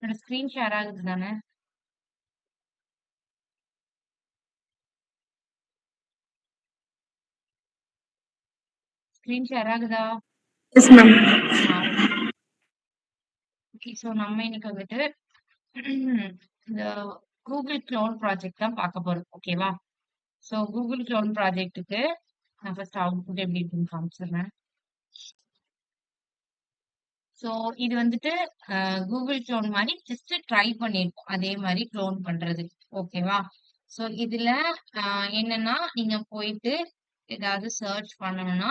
என்னோட screen share ஆகுது தானே? ஸ்கிரீன் ஷேர் ஆகுதா? Yes ma'am. ஓகே. ஸோ நம்ம இன்னைக்கு வந்துட்டு இந்த கூகுள் க்ளோன் ப்ராஜெக்ட் தான் பார்க்க போறோம். ஓகேவா? ஸோ கூகுள் க்ளோன் ப்ராஜெக்ட்டுக்கு நான் ஃபர்ஸ்ட் அவுட்புட் எப்படி இருக்குன்னு காமிச்சிடுறேன். ஸோ இது வந்துட்டு கூகுள் க்ளோன் மாதிரி ஜஸ்ட் ட்ரை பண்ணியிருக்கோம். அதே மாதிரி க்ளோன் பண்றது. ஓகேவா? ஸோ இதுல என்னன்னா நீங்க போயிட்டு ஏதாவது சர்ச் பண்ணணும்னா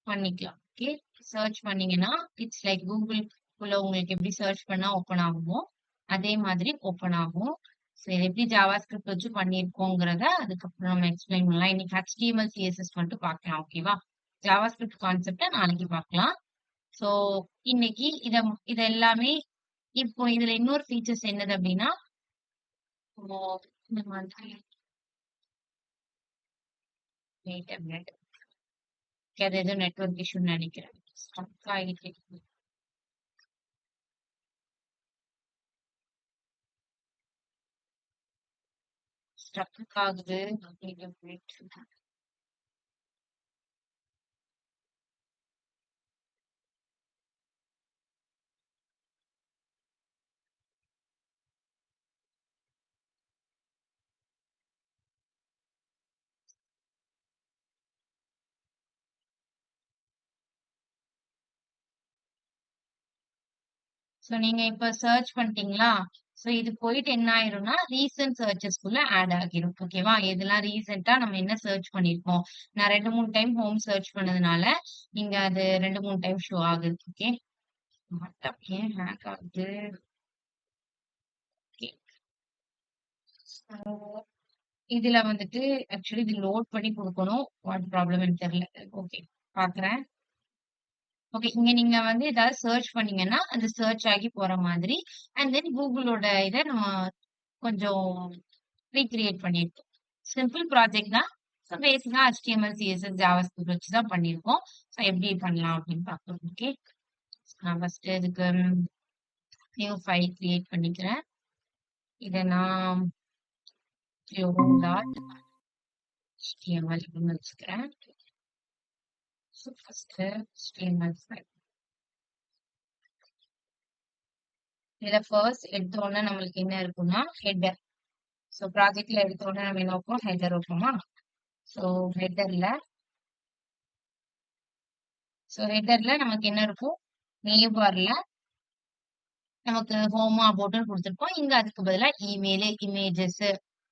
பண்ணிக்கலாம். ஓகே. சர்ச் பண்ணீங்கன்னா இட்ஸ் லைக் கூகுள்குள்ள உங்களுக்கு எப்படி சர்ச் பண்ணா ஓப்பன் ஆகுமோ அதே மாதிரி ஓப்பன் ஆகும். ஸோ இது எப்படி ஜாவா ஸ்கிரிப்ட் வச்சு பண்ணியிருக்கோங்கிறத அதுக்கப்புறம் நம்ம எக்ஸ்பிளைன் பண்ணலாம். இன்னைக்கு HTML CSS மட்டும் பார்க்கலாம். ஓகேவா? ஜாவா ஸ்கிரிப்ட் கான்செப்டை நாளைக்கு பார்க்கலாம். ஸோ இன்னைக்கு இத எல்லாமே இப்போ இதுல இன்னொரு ஃபீச்சர்ஸ் என்னது அப்படின்னா இப்போ இந்த மாதிரி வெயிட் அ மினிட். அது ஏதோ நெட்வொர்க் இஷ்யூன்னு நினைக்கிறேன். ஸ்டக் ஆகிட்டு ஸ்டக் ஆகுது. Wait a minute. ஸோ நீங்க இப்ப சர்ச் பண்ணிட்டீங்களா? ஸோ இது போயிட்டு என்ன ஆயிரும்னா ரீசன்ட் சர்ச்சஸ்குள்ள ஆட் ஆகிரும். ஓகேவா? இதெல்லாம் ரீசெண்டா நம்ம என்ன சர்ச் பண்ணிருக்கோம். நான் 2 3 டைம் ஹோம் சர்ச் பண்ணதுனால இங்க அது 2 3 டைம் ஷோ ஆகுது. ஓகே. மட்டும் ஏன் ஹேக் ஆகுது? ஓகே. இதுல வந்துட்டு ஆக்சுவலி இது லோட் பண்ணி கொடுக்கணும். வாட் ப்ராப்ளம்னு தெரியல. ஓகே. பாக்குறேன். ஓகே. இங்க நீங்க வந்து ஏதாவது சர்ச் பண்ணீங்கன்னா அது சர்ச் ஆகி போற மாதிரி அண்ட் தென் கூகுளோட இதை நம்ம கொஞ்சம் ரீக்ரியேட் பண்ணியிருக்கோம். சிம்பிள் ப்ராஜெக்ட் தான். ஸோ பேசிக்கா HTML CSS ஜாவாஸ்கிரிப்ட் வச்சு தான் பண்ணியிருக்கோம். ஸோ எப்படி பண்ணலாம் அப்படின்னு பார்க்கலாம். ஓகே. நான் ஃபர்ஸ்ட் இதுக்கு நியூ ஃபைல் கிரியேட் பண்ணிக்கிறேன். இதை நான் டாட் HTML அப்படின்னு வச்சுக்கிறேன். ஸோ ஃபர்ஸ்ட் HTML ஃபைல் இதில் ஃபர்ஸ்ட் எடுத்த உடனே நம்மளுக்கு என்ன இருக்குன்னா ஹெட்டர். ஸோ ப்ராஜெக்ட்ல எடுத்த உடனே நம்ம என்ன வைப்போம்? ஹெட்டர் வைப்போமா? ஸோ ஹெட்டர்ல நமக்கு என்ன இருக்கும்? நேம் பார்ல நமக்கு ஹோமா அபவுட்னு கொடுத்துருப்போம். இங்க அதுக்கு பதிலா இமெயில், இமேஜஸ்,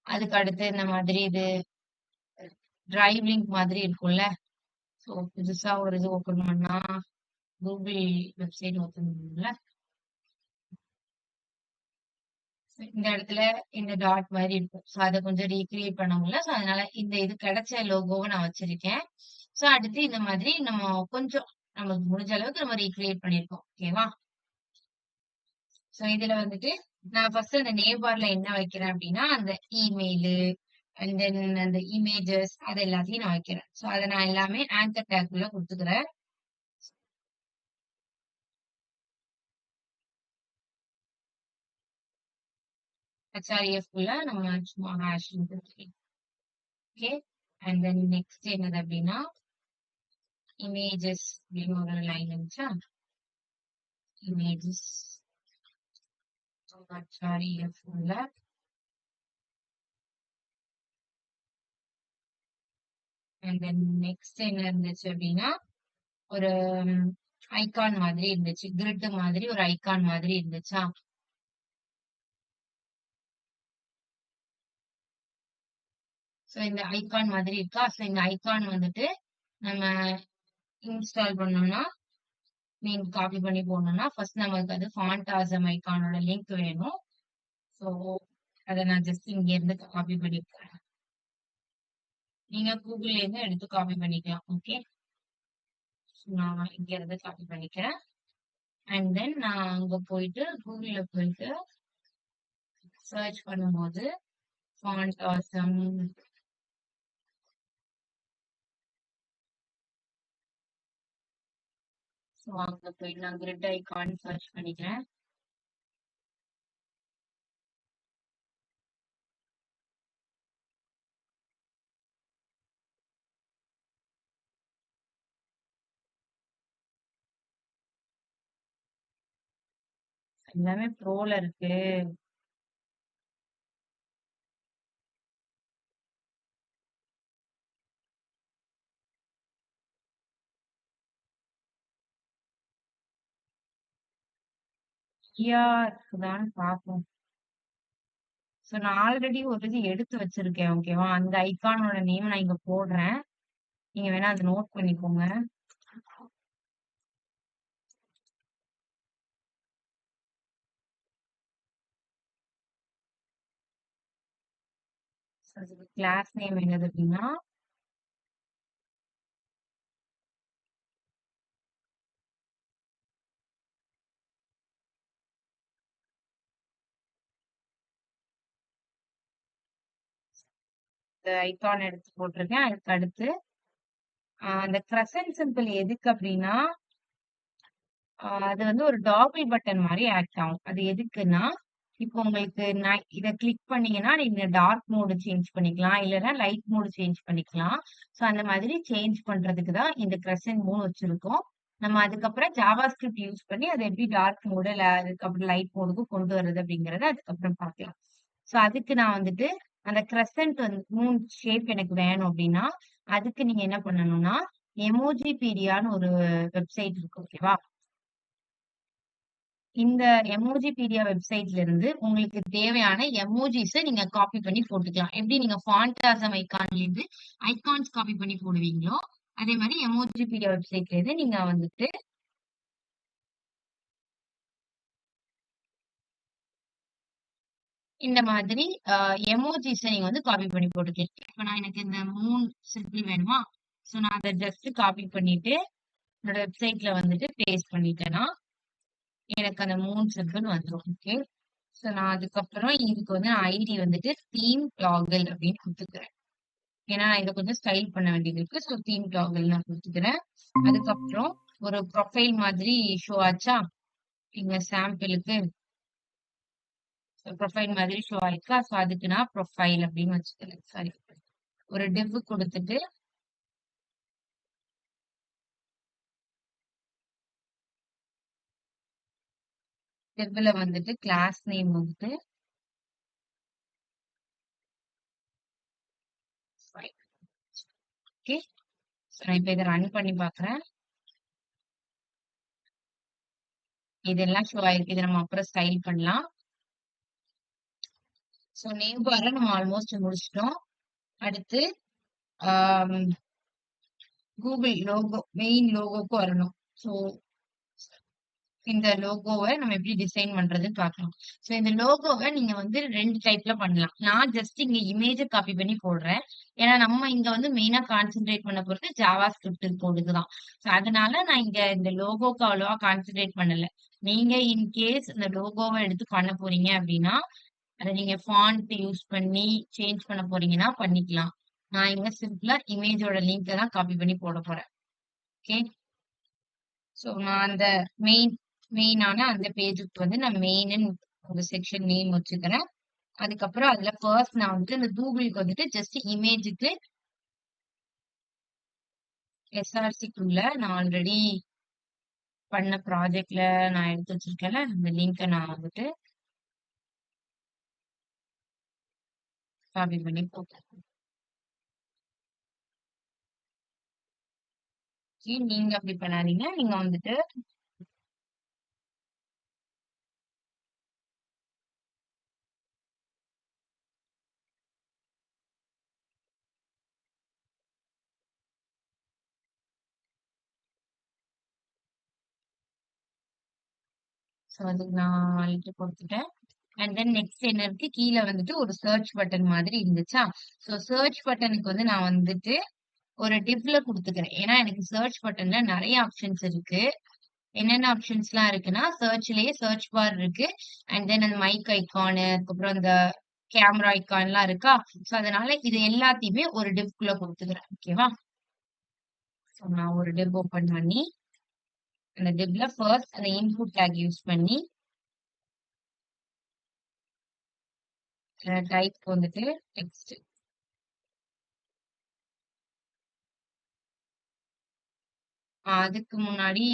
அதுக்கு அடுத்து இந்த மாதிரி இது டிரைவ் லிங்க் மாதிரி இருக்கும்ல. ஸோ புதுசா ஒரு இது ஓப்பன் பண்ணா கூகுள் வெப்சைட் ஓப்பன் பண்ணும்ல. இந்த இடத்துல இந்த டாட் மாதிரி இருக்கும். ஸோ அதை கொஞ்சம் ரீக்ரியேட் பண்ண முடியல. ஸோ அதனால இந்த இது கிடைச்ச லோகோவை நான் வச்சிருக்கேன். ஸோ அடுத்து இந்த மாதிரி நம்ம கொஞ்சம் நமக்கு முடிஞ்ச அளவுக்கு நம்ம ரீக்ரியேட் பண்ணிருக்கோம். ஓகேவா? ஸோ இதுல வந்துட்டு நான் ஃபர்ஸ்ட் அந்த நேம் பார்ல என்ன வைக்கிறேன் அப்படின்னா அந்த இமெயில் அண்ட் தென் அந்த இமேஜஸ் அது எல்லாத்தையும் நான் வைக்கிறேன். ஸோ அதை நான் எல்லாமே ஆங்கர் டேக்குள்ள கொடுத்துக்கிறேன். HREF குள்ள நம்ம சும்மா hash okay. And then next என்னது அப்படின்னா இமேஜஸ் அப்படின்னு ஒரு லைன் இருந்துச்சா? இமேஜஸ் HREF உள்ள அண்ட் தென் நெக்ஸ்ட் என்ன இருந்துச்சு அப்படின்னா ஒரு ஐகான் மாதிரி இருந்துச்சு. கிரிட் மாதிரி ஒரு ஐகான் மாதிரி இருந்துச்சா? ஸோ இந்த ஐகான் மாதிரி இருக்கா? ஸோ இந்த ஐகான் வந்துட்டு நம்ம இன்ஸ்டால் பண்ணோம்னா மீன் காப்பி பண்ணி போடணும்னா ஃபர்ஸ்ட் நமக்கு அது ஃபாண்ட் ஆசம் ஐகானோட லிங்க் வேணும். ஸோ அதை நான் ஜஸ்ட் இங்க இருந்து காப்பி பண்ணிக்கிறேன். நீங்க கூகுள்ல இருந்து எடுத்து காப்பி பண்ணிக்கலாம். ஓகே. நான் இங்க இருந்து காப்பி பண்ணிக்கிறேன். அண்ட் தென் நான் அங்க போயிட்டு கூகுள்ல போயிட்டு சர்ச் பண்ணும்போது ஃபாண்ட் ஆசம் ஸோ அங்க போயிட்டு நான் கிரிட் ஐகான் சர்ச் பண்ணிக்கிறேன். எல்லாமே ப்ரோல இருக்கு. ஃப்ரீயா இருக்குதான்னு பார்ப்போம். ஸோ நான் ஆல்ரெடி ஒரு இது எடுத்து வச்சிருக்கேன். ஓகேவா? அந்த ஐகானோட நேம் நான் இங்க போடுறேன். நீங்க வேணா அத நோட் பண்ணிக்கோங்க. கிளாஸ் நேம் என்னது அப்படின்னா இந்த ஐகான் எடுத்து போட்டிருக்கேன். அதுக்கு அடுத்து அந்த கிரசன்ட் சிம்பிள் எதுக்கு அப்படின்னா அது வந்து ஒரு டாபிள் பட்டன் மாதிரி ஆக்ட் ஆகும். அது எதுக்குன்னா இப்போ உங்களுக்கு நான் இதை கிளிக் பண்ணீங்கன்னா நீங்க டார்க் மோடு சேஞ்ச் பண்ணிக்கலாம், இல்லைன்னா லைட் மோடு சேஞ்ச் பண்ணிக்கலாம். ஸோ அந்த மாதிரி சேஞ்ச் பண்றதுக்கு தான் இந்த கிரசன்ட் மூணு வச்சிருக்கோம். நம்ம அதுக்கப்புறம் ஜாவா ஸ்கிரிப்ட் யூஸ் பண்ணி அதை எப்படி டார்க் மோடு அதுக்கப்புறம் லைட் மோடுக்கு கொண்டு வர்றது அப்படிங்கறத அதுக்கப்புறம் பார்க்கலாம். ஸோ அதுக்கு நான் வந்துட்டு அந்த கிரசன்ட் வந்து மூணு ஷேப் எனக்கு வேணும் அப்படின்னா அதுக்கு நீங்க என்ன பண்ணணும்னா எமோஜி பீடியான்னு ஒரு வெப்சைட் இருக்கு. ஓகேவா? இந்த எமோஜிபீடியா வெப்சைட்ல இருந்து உங்களுக்கு தேவையான எமோஜிஸ நீங்க காப்பி பண்ணி போட்டுக்கலாம். எப்படி நீங்க ஃபாண்டாசம் ஐகான்ல இருந்து ஐகான்ஸ் காப்பி பண்ணி போடுவீங்களோ, அதே மாரி எமோஜிபீடியா வெப்சைட்ல இருந்து நீங்க வந்துட்டு இந்த மாதிரி எமோஜிஸ நீங்க வந்து காப்பி பண்ணி போட்டுக்கலாம். இப்ப நான் எனக்கு இந்த 3 சிம்பிள் வேணுமா? சோ நான் அத ஜஸ்ட் காப்பி பண்ணிட்டு என்னோட வெப்சைட்ல வந்துட்டு பேஸ்ட் பண்ணிட்டேன்னா, எனக்கு அந்த 3 சிம்பிள் வந்துரும். ஓகே. சோ நான் அதுக்கப்புறம் இதுக்கு வந்து ஐடி வந்துட்டு தீம் டாகிள் அப்படின்னு குடுத்துக்கிறேன். ஏன்னா நான் இதை கொஞ்சம் ஸ்டைல் பண்ண வேண்டியது இருக்கு. ஸோ தீம் டாகிள் நான் கொடுத்துக்கிறேன். அதுக்கப்புறம் ஒரு ப்ரொஃபைல் மாதிரி ஷோ ஆச்சா? இங்க சாம்பிளுக்கு ப்ரொஃபைல் மாதிரி ஷோ ஆயிருக்கா? ஸோ அதுக்கு நான் ப்ரொஃபைல் அப்படின்னு வச்சுக்கிறேன். சாரி, ஒரு டிவ் கொடுத்துட்டு டிவ்ல வந்துட்டு கிளாஸ் நேம் வந்துட்டு ஓகே. நான் இப்ப இதை ரன் பண்ணி பாக்குறேன். இதெல்லாம் ஷோ ஆயிருக்கு. இதை நம்ம அப்புறம் ஸ்டைல் பண்ணலாம். ஸோ நேம் பார நம்ம ஆல்மோஸ்ட் முடிச்சிட்டோம். அடுத்து கூகுள் லோகோ மெயின் லோகோக்கு வரணும். ஸோ இந்த லோகோவை நம்ம எப்படி டிசைன் பண்றதுன்னு பார்க்கலாம். ஸோ இந்த லோகோவை நீங்க வந்து 2 டைப்ல பண்ணலாம். நான் ஜஸ்ட் இங்க இமேஜ காப்பி பண்ணி போடுறேன். ஏன்னா நம்ம இங்க வந்து மெயினா கான்சென்ட்ரேட் பண்ண போறது ஜாவா ஸ்கிரிப்ட் கோடுக்கு தான். ஸோ அதனால நான் இங்க இந்த லோகோக்கு அவ்வளவா கான்சென்ட்ரேட் பண்ணல. நீங்க இன்கேஸ் இந்த லோகோவை எடுத்து பண்ண போறீங்க அப்படின்னா அதை நீங்க ஃபாண்ட் யூஸ் பண்ணி சேஞ்ச் பண்ண போறீங்கன்னா பண்ணிக்கலாம். நான் இங்க சிம்பிளா இமேஜோட லிங்கை தான் காப்பி பண்ணி போட போறேன். ஓகே. ஸோ நான் அந்த மெயின் மெயினான அந்த பேஜுக்கு வந்து நான் மெயின்னு ஒரு செக்ஷன் நேம் வச்சுக்கிறேன். அதுக்கப்புறம் அதுல ஃபர்ஸ்ட் நான் வந்துட்டு இந்த கூகுளுக்கு வந்துட்டு ஜஸ்ட் இமேஜுக்கு எஸ்ஆர்சிக்குள்ள நான் ஆல்ரெடி பண்ண ப்ராஜெக்ட்ல நான் எடுத்து வச்சிருக்கேன்ல அந்த லிங்கை நான் வந்துட்டு காப்பி பண்ணி போட்டேன். நீங்க அப்படி பண்ணாதீங்க. நீங்க வந்துட்டு ஸோ அதுக்கு நான் ஆல்ரெடி கொடுத்துட்டேன். அண்ட் தென் நெக்ஸ்ட் என்ன இருக்கு? கீழே வந்துட்டு ஒரு சர்ச் பட்டன் மாதிரி இருந்துச்சா? ஸோ சர்ச் பட்டனுக்கு வந்து நான் வந்துட்டு ஒரு டிவ்ல குடுத்துக்கிறேன். ஏன்னா எனக்கு சர்ச் பட்டன்ல நெறைய ஆப்ஷன்ஸ் இருக்கு. என்னென்ன ஆப்ஷன்ஸ்லாம் இருக்குன்னா, சர்ச்லயே சர்ச் பார் இருக்கு. அண்ட் தென் அந்த மைக் ஐகானு, அதுக்கப்புறம் அந்த கேமரா ஐகான்லாம் இருக்கா? ஸோ அதனால இது எல்லாத்தையுமே ஒரு டிவ்க்குள்ள குடுத்துக்கிறேன். ஓகேவா? ஸோ நான் ஒரு டிவ் ஓப்பன் பண்ணி, அந்த டிவ்ல ஃபர்ஸ்ட் அந்த இன்புட் டேக் யூஸ் பண்ணி, டைப் வந்துட்டு டெக்ஸ்ட். அதுக்கு முன்னாடி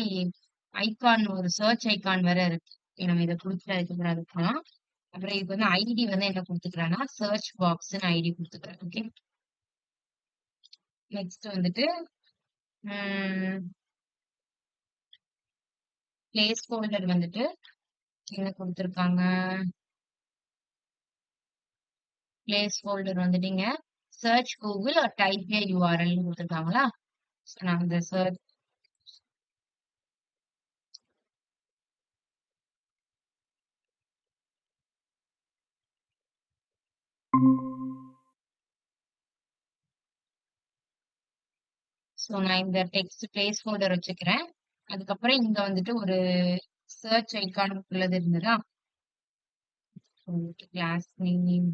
ஐகான் ஒரு சர்ச் ஐகான் வேற இருக்கு. நம்ம இதை கொடுத்துட்டு அதுக்கப்புறம் அது போகலாம். அப்புறம் இதுக்கு வந்து ஐடி வந்து என்ன கொடுத்துக்கிறேன்னா சர்ச் பாக்ஸ்ன்னு ஐடி கொடுத்துக்கிறேன். ஓகே, நெக்ஸ்ட் வந்துட்டு பிளேஸ் ஹோல்டர் வந்துட்டு என்ன கொடுத்துருக்காங்க, பிளேஸ் ஹோல்டர் வந்துட்டீங்க சர்ச் கூகுள் ஒரு டைப் யூஆர்எல் கொடுத்துருக்காங்களா. ஸோ நான் அந்த சர்ச் நான் இந்த டெக்ஸ்ட் பிளேஸ் ஹோல்டர் வச்சுக்கிறேன். அதுக்கப்புறம் இங்க வந்துட்டு ஒரு சர்ச் ஐக்கான் உள்ளது இருந்ததா, class name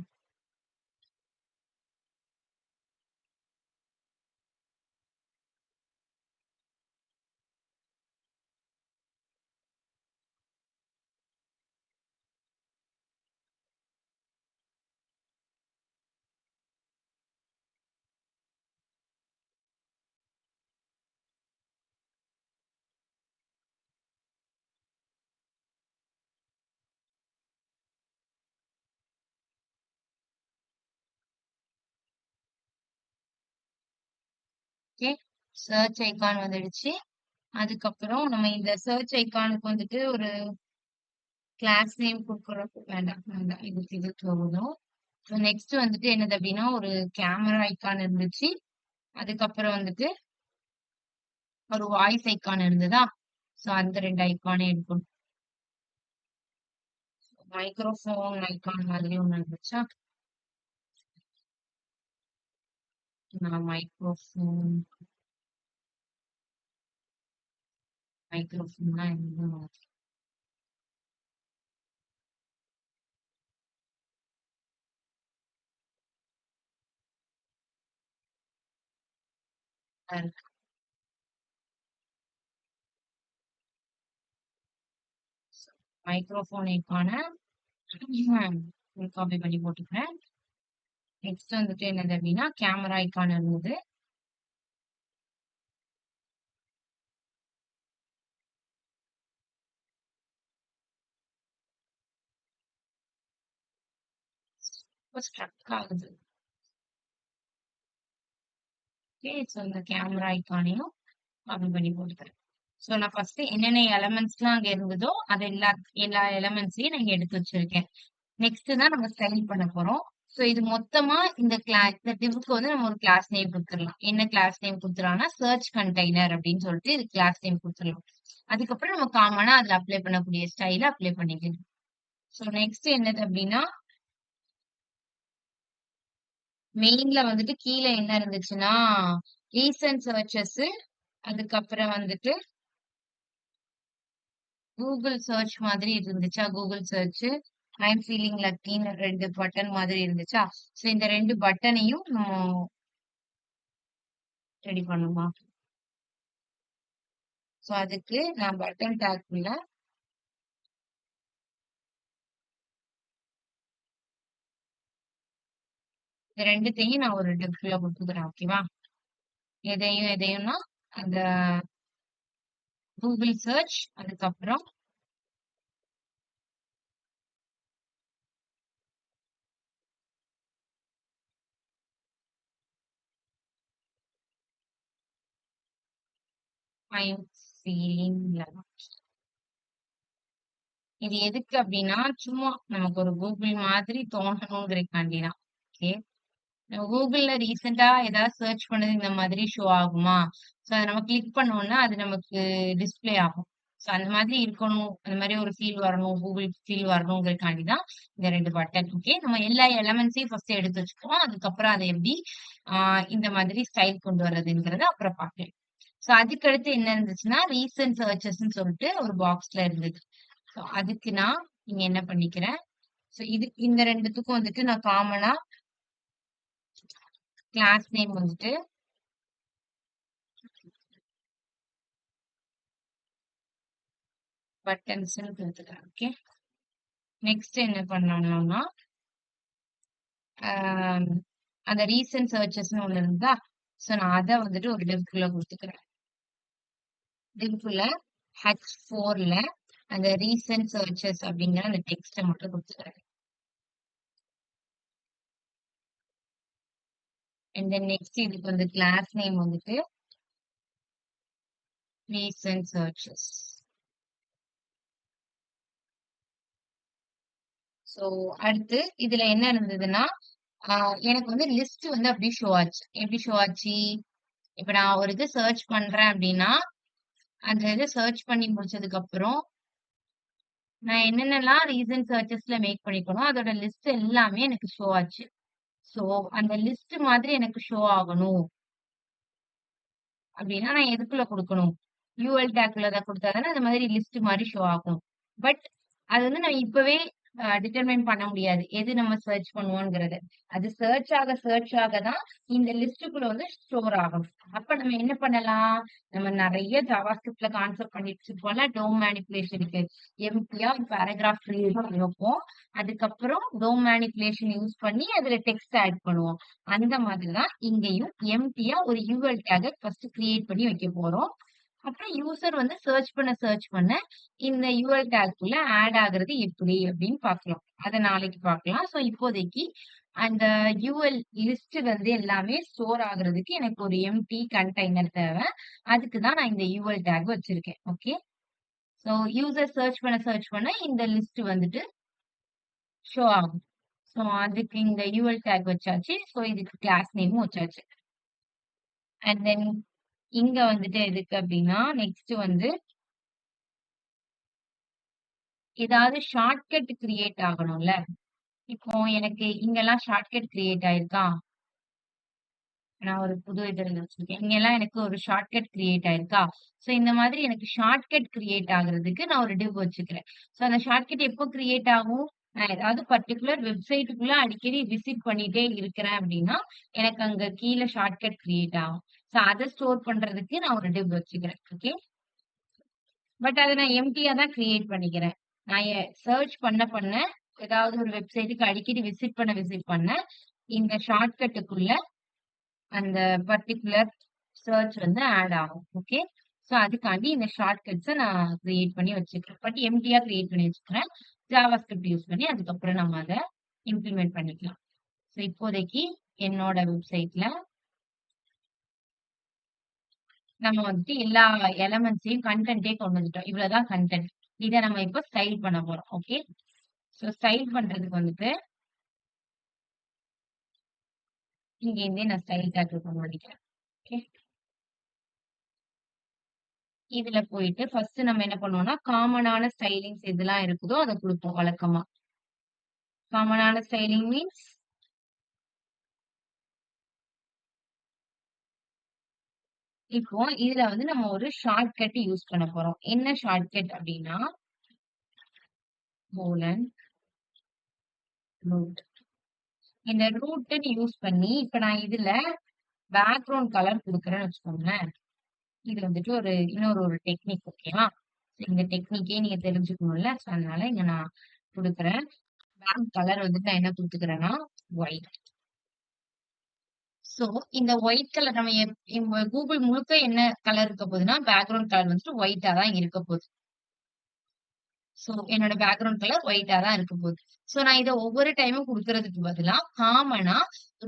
okay, search icon வந்துடுச்சு. அதுக்கப்புறம் நம்ம இந்த சர்ச் ஐக்கானுக்கு வந்துட்டு ஒரு கிளாஸ் நேம் கொடுக்கறதுக்கு வேண்டாம் வேண்டாம், இது போதும். நெக்ஸ்ட் வந்துட்டு என்னது அப்படின்னா ஒரு கேமரா ஐக்கான் இருந்துச்சு. அதுக்கப்புறம் வந்துட்டு ஒரு வாய்ஸ் ஐக்கான் இருந்ததா, சோ அந்த ரெண்டு ஐக்கானே எடுக்கணும். மைக்ரோஃபோன் ஐக்கான் மாதிரி ஒண்ணு இருந்துச்சா, நான் மைக்ரோஃபோன் மைக்ரோஃபோன்னா என்ன மைக்ரோஃபோன் ஐக்கான காப்பி பண்ணி போட்டுக்கிறேன். நெக்ஸ்ட் வந்துட்டு என்னது அப்படின்னா கேமரா ஐக்கான் இருந்தது. ஸ்ட்ரக் ஆகுது. ஓகே, ஸோ இந்த கேமரா ஐக்கானையும் காப்பி பண்ணி போட்டுக்கிறேன். ஸோ நான் ஃபர்ஸ்ட் என்னென்ன எலமெண்ட்ஸ்லாம் அங்க இருந்ததோ அது எல்லா எலமெண்ட்ஸையும் நான் இங்க எடுத்து வச்சிருக்கேன். நெக்ஸ்ட் தான் நம்ம ஸ்டைல் பண்ண போறோம். ஸோ இது மொத்தமா இந்த டிவ்க்கு வந்து நம்ம ஒரு கிளாஸ் நேம் கொடுத்துடலாம். என்ன கிளாஸ் நேம் கொடுத்துடலாம்னா சர்ச் கண்டெய்னர் அப்படின்னு சொல்லிட்டு இது கிளாஸ் நேம் கொடுத்துடலாம். அதுக்கப்புறம் நம்ம காமனா அதுல அப்ளை பண்ணக்கூடிய ஸ்டைல அப்ளை பண்ணிக்கலாம். ஸோ நெக்ஸ்ட் என்னது அப்படின்னா மெயின்ல வந்துட்டு கீழே என்ன இருந்துச்சுன்னா ரீசன்ட் சர்ச்சஸ், அதுக்கப்புறம் வந்துட்டு கூகுள் சர்ச் மாதிரி இருந்துச்சா, Google search I am feeling லக்கின்னு ரெண்டு பட்டன் மாதிரி இருந்துச்சா. ஸோ இந்த ரெண்டு பட்டனையும் நம்ம ரெடி பண்ணுமா. ஸோ அதுக்கு நான் பட்டன் டேக்ல இந்த ரெண்டுத்தையும் நான் ஒரு டிப்ல கொடுத்துக்கிறேன். ஓகேவா, எதையும்னா அந்த கூகுள் சர்ச், அதுக்கப்புறம் ஐ எம் ஃபீலிங். இது எதுக்கு அப்படின்னா சும்மா நமக்கு ஒரு கூகுள் மாதிரி தோணணுங்கிறதுக்காண்டிதான். ஓகே, நம்ம கூகுள்ல ரீசெண்டா ஏதாவது சர்ச் பண்ணது இந்த மாதிரி ஷோ ஆகுமா, ஸோ அதை நம்ம கிளிக் பண்ணோம்னா அது நமக்கு டிஸ்பிளே ஆகும். ஸோ அந்த மாதிரி இருக்கணும், அந்த மாதிரி ஒரு ஃபீல் வரணும், கூகுள் ஃபீல் வரணுங்கிறதுக்காண்டி தான் இந்த ரெண்டு பட்டன். ஓகே, நம்ம எல்லா எலமெண்ட்ஸையும் ஃபர்ஸ்ட் எடுத்து வச்சுக்குவோம். அதுக்கப்புறம் அதை எப்படி இந்த மாதிரி ஸ்டைல் கொண்டு வர்றதுங்கிறத அப்புறம் பார்க்கலாம். ஸோ அதுக்கடுத்து என்ன இருந்துச்சுன்னா ரீசன்ட் சர்ச்சஸ்ன்னு சொல்லிட்டு ஒரு பாக்ஸ்ல இருந்தது. ஸோ அதுக்கு நான் இங்க என்ன பண்ணிக்கிறேன், ஸோ இது இந்த ரெண்டுத்துக்கும் வந்துட்டு நான் காமனா கிளாஸ் நேம் வந்துட்டு பட்டன்ஸ் கொடுத்துக்கிறேன். ஓகே, நெக்ஸ்ட் என்ன பண்ணணும்னா அந்த ரீசன்ட் சர்ச்சஸ்ன்னு ஒண்ணு இருந்தா, ஸோ நான் அதை வந்துட்டு ஒரு டிவ்க்குள்ள கொடுத்துக்கிறேன். டிவ்க்குள்ள H4ல அந்த ரீசன்ட் சர்ச்சஸ் அப்படிங்கிற அந்த டெக்ஸ்ட்டை மட்டும் கொடுத்துக்கிறேன். அண்ட் தென் நெக்ஸ்ட் இதுக்கு வந்து கிளாஸ் நேம் வந்துட்டு ரீசன்ட் சர்ச்சஸ். ஸோ அடுத்து இதுல என்ன இருந்ததுன்னா எனக்கு வந்து லிஸ்ட் வந்து அப்படியே ஷோ ஆச்சு. எப்படி ஷோ ஆச்சு? இப்ப நான் ஒரு இது சர்ச் பண்றேன் அப்படின்னா அந்த இதை சர்ச் பண்ணி முடிச்சதுக்கு அப்புறம் நான் என்னென்னலாம் ரீசன்ட் சர்ச்சஸ்ல மேக் பண்ணிக்கணும் அதோட லிஸ்ட் எல்லாமே எனக்கு ஷோ ஆச்சு. ஸோ அந்த லிஸ்ட் மாதிரி எனக்கு ஷோ ஆகணும் அப்படின்னா நான் எதுக்குள்ள கொடுக்கணும்? யூஎல் டேக்குள்ள தான் கொடுத்தா தானே அந்த மாதிரி லிஸ்ட் மாதிரி ஷோ ஆகும். பட் அது வந்து நான் இப்பவே டிட்டர்மைன் பண்ண முடியாது எது நம்ம சர்ச் பண்ணுவோங்கிறது. அது சர்ச் ஆக தான் இந்த லிஸ்டுக்குள்ள வந்து ஸ்டோர் ஆகும். அப்ப நம்ம என்ன பண்ணலாம்? நம்ம நிறைய ஜாவாஸ்கிரிப்ட்ல கான்செப்ட் பண்ணிட்டு இருக்கோம்ல, டோம் மேனிபுலேஷனுக்கு எம்டியா பேராகிராஃப் கிரியேட் பண்ணி வைப்போம். அதுக்கப்புறம் டோம் மேனிபுலேஷன் யூஸ் பண்ணி அதுல டெக்ஸ்ட் ஆட் பண்ணுவோம். அந்த மாதிரி தான் இங்கேயும் எம்டியா ஒரு யூஎல் டேக ஃபர்ஸ்ட் கிரியேட் பண்ணி வைக்க போறோம். அப்புறம் யூசர் வந்து சர்ச் பண்ண இந்த யூஎல் டேக்குள்ள ஆட் ஆகுறது எப்படி அப்படின்னு பார்க்கலாம். அதை நாளைக்கு பார்க்கலாம். ஸோ இப்போதைக்கு அந்த யூஎல் லிஸ்ட் வந்து எல்லாமே ஸ்டோர் ஆகுறதுக்கு எனக்கு ஒரு எம்டி கண்டெய்னர் தேவை. அதுக்கு தான் நான் இந்த யூஎல் டேக் வச்சிருக்கேன். ஓகே. ஸோ யூசர் சர்ச் பண்ண இந்த லிஸ்ட் வந்துட்டு ஷோ ஆகும். ஸோ அதுக்கு இந்த யூஎல் டேக் வச்சாச்சு. ஸோ இதுக்கு கிளாஸ் நேமும் வச்சாச்சு. அண்ட் தென் இங்க வந்துட்டு எதுக்கு அப்படின்னா நெக்ஸ்ட் வந்து ஏதாவது ஷார்ட்கட் கிரியேட் ஆகணும்ல. இப்போ எனக்கு இங்கெல்லாம் ஷார்ட்கட் கிரியேட் ஆயிருக்கா? நான் ஒரு புது இதுல வச்சிருக்கேன். இங்கெல்லாம் எனக்கு ஒரு ஷார்ட்கட் கிரியேட் ஆயிருக்கா? ஸோ இந்த மாதிரி எனக்கு ஷார்ட்கட் கிரியேட் ஆகுறதுக்கு நான் ஒரு டிவ் வச்சுக்கிறேன். ஸோ அந்த ஷார்ட்கட் எப்போ கிரியேட் ஆகும்? நான் ஏதாவது பர்டிகுலர் வெப்சைட்டுக்குள்ள அடிக்கடி விசிட் பண்ணிட்டே இருக்கிறேன் அப்படின்னா எனக்கு அங்க கீழே ஷார்ட்கட் கிரியேட் ஆகும். ஸோ அதை ஸ்டோர் பண்றதுக்கு நான் ஒரு டிவ் வச்சுக்கிறேன். ஓகே. பட் அதை நான் எம்டியா தான் கிரியேட் பண்ணிக்கிறேன். நான் சர்ச் பண்ண ஏதாவது ஒரு வெப்சைட்டுக்கு அடிக்கடி விசிட் பண்ண இந்த ஷார்ட்கட்டுக்குள்ள அந்த பர்டிகுலர் சர்ச் வந்து ஆட் ஆகும். ஓகே. ஸோ அதுக்காண்டி இந்த ஷார்ட்கட்ஸை நான் கிரியேட் பண்ணி வச்சுக்கிறேன். பட் எம்டியா கிரியேட் பண்ணி வச்சுக்கிறேன். ஜாவாஸ்கிரிப்ட் யூஸ் பண்ணி அதுக்கப்புறம் நம்ம அதை இம்ப்ளிமெண்ட் பண்ணிக்கலாம். ஸோ இப்போதைக்கு என்னோட வெப்சைட்ல நம்ம வந்துட்டு எல்லா எலமெண்ட்ஸையும் கண்டென்ட்டே கொண்டு வந்துட்டோம். இவ்வளவுதான் கண்டென்ட். இதை நம்ம இப்போ ஸ்டைல் பண்ண போறோம். ஓகே. ஸோ ஸ்டைல் பண்றதுக்கு வந்துட்டு இங்க இருந்தே நான் ஸ்டைல் டேக் பண்ண நினைக்கிறேன். ஓகே. இதுல போயிட்டு ஃபர்ஸ்ட் நம்ம என்ன பண்ணுவோம்னா காமனான ஸ்டைலிங்ஸ் எதெல்லாம் இருக்குதோ அதை கொடுப்போம் வழக்கமா. காமனான ஸ்டைலிங் மீன்ஸ் இப்போ இதுல வந்து நம்ம ஒரு ஷார்ட்கட் யூஸ் பண்ண போறோம். என்ன ஷார்ட்கட் அப்படின்னா கோலன் ரூட். இந்த ரூட்னு யூஸ் பண்ணி இப்ப நான் இதுல பேக்ரவுண்ட் கலர் கொடுக்குறேன்னு வச்சுக்கோங்களேன். இது வந்துட்டு இன்னொரு டெக்னிக். ஓகேவா? இந்த டெக்னிக்கே நீங்க தெரிஞ்சுக்கணும்ல. ஸோ அதனால இங்க நான் கொடுக்குறேன். பேக்ரவுண்ட் கலர் வந்துட்டு நான் என்ன கொடுத்துக்கிறேன்னா ஒயிட். சோ இந்த ஒயிட் கலர் நம்ம கூகுள் முழுக்க என்ன கலர் இருக்க போகுதுன்னா பேக்ரவுண்ட் கலர் வந்துட்டு ஒயிட்டா தான் இருக்க போகுது. சோ என்னோட பேக்ரவுண்ட் கலர் ஒயிட்டா தான் இருக்க போகுது. சோ நான் இதை ஒவ்வொரு டைமும் கொடுக்கறதுக்கு பதிலா காமனா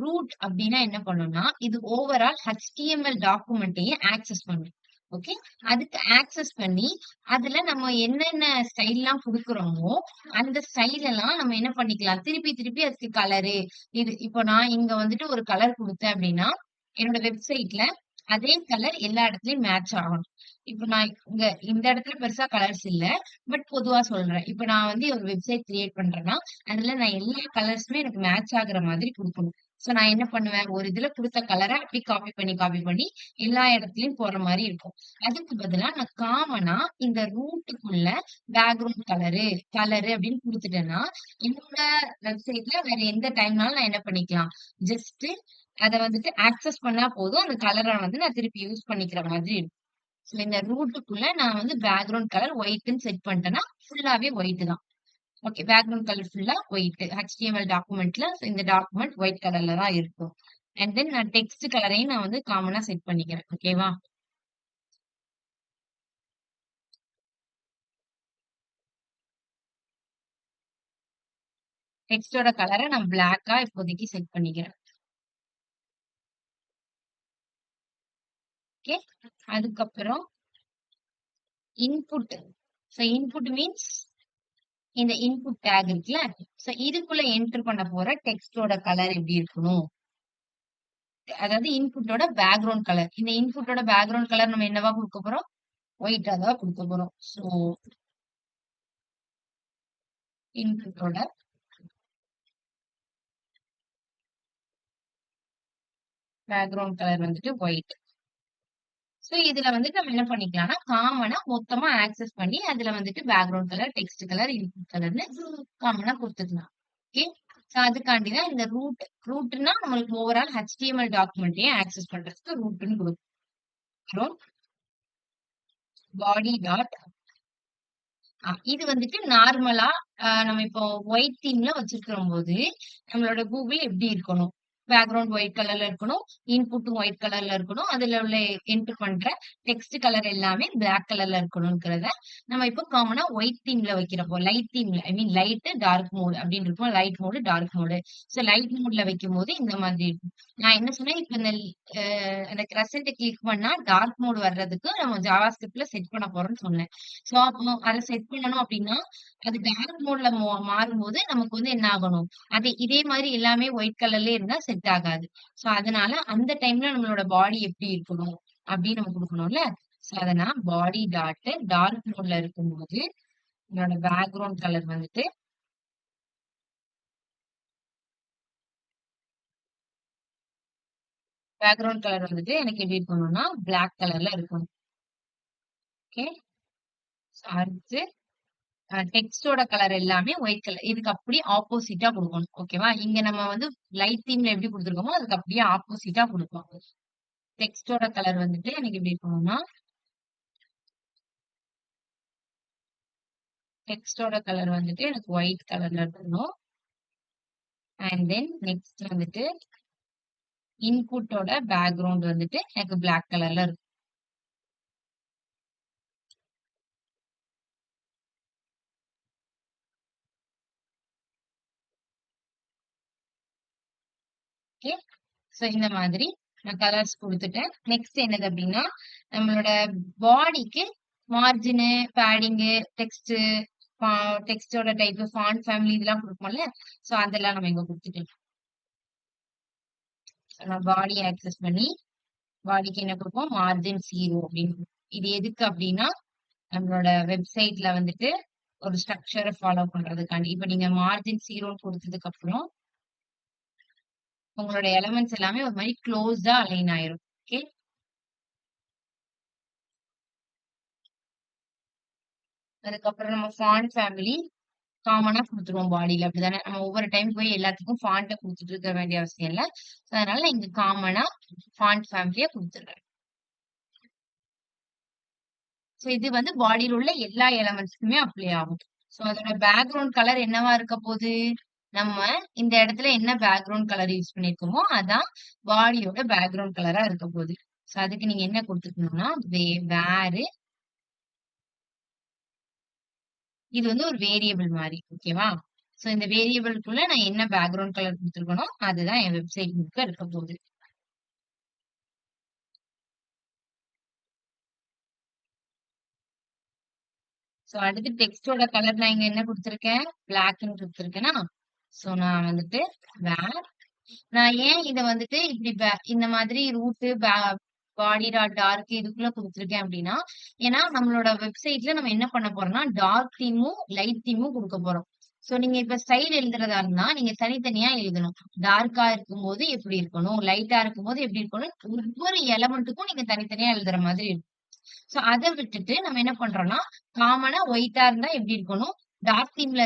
ரூட் அப்படின்னா என்ன பண்ணும்னா இது ஓவரால் HTML டாக்குமெண்ட்டையும் ஆக்சஸ் பண்ணும். ஓகே. அதுக்கு ஆக்சஸ் பண்ணி அதுல நம்ம என்னென்ன ஸ்டைல் எல்லாம் கொடுக்குறோமோ அந்த ஸ்டைல் எல்லாம் நம்ம என்ன பண்ணிக்கலாம் திருப்பி அதுக்கு கலரு இது இப்போ நான் இங்க வந்துட்டு ஒரு கலர் கொடுத்தேன் அப்படின்னா என்னோட வெப்சைட்ல அதே கலர் எல்லா இடத்துலயும் மேட்ச் ஆகணும். இப்ப நான் இந்த இடத்துல பெருசா கலர்ஸ் இல்ல. பட் பொதுவா சொல்றேன். இப்ப நான் வந்து ஒரு வெப்சைட் கிரியேட் பண்றேன்னா அதுல நான் எல்லா கலர்ஸுமே எனக்கு மேட்ச் ஆகுற மாதிரி கொடுக்கணும். சோ நான் என்ன பண்ணுவேன் ஒரு இதுல கொடுத்த கலரை அப்படி காப்பி பண்ணி எல்லா இடத்துலயும் போற மாதிரி இருக்கும். அதுக்கு பதிலா நான் காமனா இந்த ரூட்டுக்குள்ள பேக்ரவுண்ட் கலரு அப்படின்னு கொடுத்துட்டேன்னா என்னோட வெப்சைட்ல வேற எந்த டைம்னாலும் நான் என்ன பண்ணிக்கலாம் ஜஸ்ட் அத வந்துட்டு ஆக்சஸ் பண்ணா போதும். அந்த கலரை வந்து நான் திருப்பி யூஸ் பண்ணிக்கிற மாதிரி இருக்கும். சோ இந்த ரூட்டுக்குள்ள நான் வந்து பேக்ரவுண்ட் கலர் ஒயிட்ன்னு செட் பண்ணிட்டேன்னா ஃபுல்லாவே ஒயிட் தான். ஓகே. பேக்ரவுண்ட் கலர் ஃபுல்லா ஒயிட். HTML டாக்குமெண்ட்ல இந்த டாக்குமெண்ட் ஒயிட் கலர்ல தான் இருக்கும். அண்ட் தென் நான் டெக்ஸ்ட் கலரையும் நான் வந்து காமனா செட் பண்ணிக்கிறேன். ஓகேவா? டெக்ஸ்டோட கலரை நான் பிளாக்கா இப்போதைக்கு செட் பண்ணிக்கிறேன். ஓகே. அதுக்கப்புறம் இன்புட். ஸோ இன்புட் மீன்ஸ் இந்த இன்புட் டேக் இருக்குல்ல, ஸோ இதுக்குள்ள என்டர் பண்ண போற டெக்ஸ்டோட கலர் எப்படி இருக்கணும், அதாவது இன்புட்டோட பேக்ரவுண்ட் கலர். இந்த இன்புட்டோட பேக்ரவுண்ட் கலர் நம்ம என்னவா கொடுக்க போறோம், ஒயிட்டா தான் கொடுக்க போறோம். ஸோ இன்புட்டோட பேக்ரவுண்ட் கலர் வந்துட்டு ஒயிட். ஸோ இதுல வந்துட்டு நம்ம என்ன பண்ணிக்கலாம்னா காமனா மொத்தமா ஆக்சஸ் பண்ணி அதுல வந்துட்டு background colour, text colour, input கலர்னு காமனா கொடுத்துக்கலாம். ஓகே. ஸோ அதுக்காண்டிதான் இந்த ரூட்னா நம்மளுக்கு ஓவரால் HTML டாக்குமெண்ட்டையும் ஆக்சஸ் பண்றதுக்கு ரூட்னு கொடுக்குறோம். பாடி டாட் இது வந்துட்டு நார்மலா நம்ம இப்போ ஒயிட் தீம்ல வச்சிருக்கும் போது நம்மளோட கூகுள் எப்படி இருக்கணும், பேக்ரவுண்ட் ஒயிட் கலர்ல இருக்கணும், இன்புட்டும் ஒயிட் கலர்ல இருக்கணும், அதுல உள்ள என்டர் பண்ற டெக்ஸ்ட் கலர் எல்லாமே பிளாக் கலர்ல இருக்கணும்ங்கிறத நம்ம இப்போ காமனா ஒயிட் தீம்ல வைக்கிறப்போ, லைட் தீம்ல I mean light dark mode அப்படின்னு இருக்கும். Light mode, dark mode. So light மோட்ல வைக்கும் போது இந்த மாதிரி இருக்கும். நான் என்ன சொன்னேன், இப்ப இந்த அந்த கிரசன்ட் கிளிக் பண்ணா டார்க் மோட் வர்றதுக்கு நம்ம ஜாவா ஸ்கிரிப்ட்ல செட் பண்ண போறோம்னு சொன்னேன். ஸோ அப்போ அதை செட் பண்ணணும் அப்படின்னா அது டார்க் மோட்ல மாறும்போது நமக்கு வந்து என்ன ஆகணும், இதே மாதிரி எல்லாமே ஒயிட் கலர்ல இருந்தா செட் ஆகாது. சோ அதனால அந்த டைம்ல நம்மளோட பாடி எப்படி இருக்கணும் அப்படின்னு நம்ம கொடுக்கணும்ல. சோ அதனால பாடி டாட் டார்க் மோட்ல இருக்கும்போது என்னோட பேக்ரவுண்ட் கலர் வந்துட்டு எனக்கு எப்படி இருக்கணும்னா பிளாக் கலர்ல இருக்கணும். ஓகே. அடுத்து டெக்ஸ்டோட கலர் எல்லாமே ஒயிட் கலர். இதுக்கு அப்படியே ஆப்போசிட்டா கொடுக்கணும். ஓகேவா. இங்க நம்ம வந்து லைட் தீம்ல எப்படி கொடுத்துருக்கோமோ அதுக்கு அப்படியே ஆப்போசிட்டா கொடுப்போம். டெக்ஸ்டோட கலர் வந்துட்டு எனக்கு எப்படி இருக்கணும்னா டெக்ஸ்டோட கலர் வந்துட்டு எனக்கு ஒயிட் கலர்ல இருக்கணும். அண்ட் தென் நெக்ஸ்ட் வந்துட்டு இன்புட்டோட பேக்ரவுண்ட் வந்துட்டு எனக்கு பிளாக் கலர்ல இருக்கும். ஓகே. சோ இந்த மாதிரி நான் கலர்ஸ் கொடுத்துட்டேன். நெக்ஸ்ட் என்னது அப்படின்னா நம்மளோட பாடிக்கு மார்ஜின், பேடிங்கு, டெக்ஸ்டோட டைப், ஃபாண்ட் ஃபேமிலி இதெல்லாம் கொடுப்போம்ல. சோ அதெல்லாம் நம்ம இங்க கொடுத்துட்டோம். நான் பாடி ஆக்சஸ் பண்ணி பாடிக்கு என்ன கொடுப்போம், மார்ஜின் 0 அப்படின்னு. இது எதுக்கு அப்படின்னா நம்மளோட வெப்சைட்ல வந்துட்டு ஒரு ஸ்ட்ரக்சரை ஃபாலோ பண்றதுக்காண்டி. இப்ப நீங்க மார்ஜின் 0 கொடுத்ததுக்கு அப்புறம் உங்களோட எலமெண்ட்ஸ் எல்லாமே ஒரு மாதிரி க்ளோஸ்டா அலைன் ஆயிரும். ஓகே. அதுக்கப்புறம் நம்ம ஃபாண்ட் ஃபேமிலி காமனா கொடுத்துருவோம் பாடியில. அப்படிதானே, நம்ம ஒவ்வொரு டைம் போய் எல்லாத்துக்கும் ஃபாண்ட்டை கொடுத்துட்டு இருக்க வேண்டிய அவசியம் இல்லை. அதனால இங்க காமனா ஃபாண்ட் ஃபேமிலியா கொடுத்துடுறேன். ஸோ இது வந்து பாடியில் உள்ள எல்லா எலமெண்ட்ஸ்க்குமே அப்ளை ஆகும். ஸோ அதோட பேக்ரவுண்ட் கலர் என்னவா இருக்க போகுது, நம்ம இந்த இடத்துல என்ன பேக்ரவுண்ட் கலர் யூஸ் பண்ணிருக்கோமோ அதான் பாடியோட பேக்ரவுண்ட் கலரா இருக்க போகுது. ஸோ அதுக்கு நீங்க என்ன கொடுத்துக்கணும்னா வேறு, இது வந்து ஒரு வேரியபிள் மாதிரி. ஓகேவா. சோ இந்த வேரியபிள்குள்ள நான் என்ன பேக்ரவுண்ட் கலர் கொடுத்துருக்கனோ அதுதான் என் வெப்சைட் முழுக்க இருக்க போகுது. சோ அடுத்து டெக்ஸ்டோட கலர் நான் இங்க என்ன கொடுத்துருக்கேன், பிளாக்னு கொடுத்துருக்கேனா. சோ நான் வந்துட்டு நான் ஏன் இதை வந்துட்டு இப்படி இந்த மாதிரி ரூட்டு பாடி டாட் டார்க் இதுக்குள்ள கொடுத்துருக்கேன் அப்படின்னா, ஏன்னா நம்மளோட வெப்சைட்ல நம்ம என்ன பண்ண போறோம்னா டார்க் தீமும் லைட் தீமும் கொடுக்க போறோம். சோ நீங்க இப்ப ஸ்டைல் எழுதுறதா இருந்தா நீங்க தனித்தனியா எழுதணும். டார்க்கா இருக்கும்போது எப்படி இருக்கணும், லைட்டா இருக்கும்போது எப்படி இருக்கணும், ஒவ்வொரு எலமெண்ட்டுக்கும் நீங்க தனித்தனியா எழுதுற மாதிரி இருக்கும். சோ அதை விட்டுட்டு நம்ம என்ன பண்றோம்னா காமனா ஒயிட்டா இருந்தா எப்படி இருக்கணும், டார்க் தீம்ல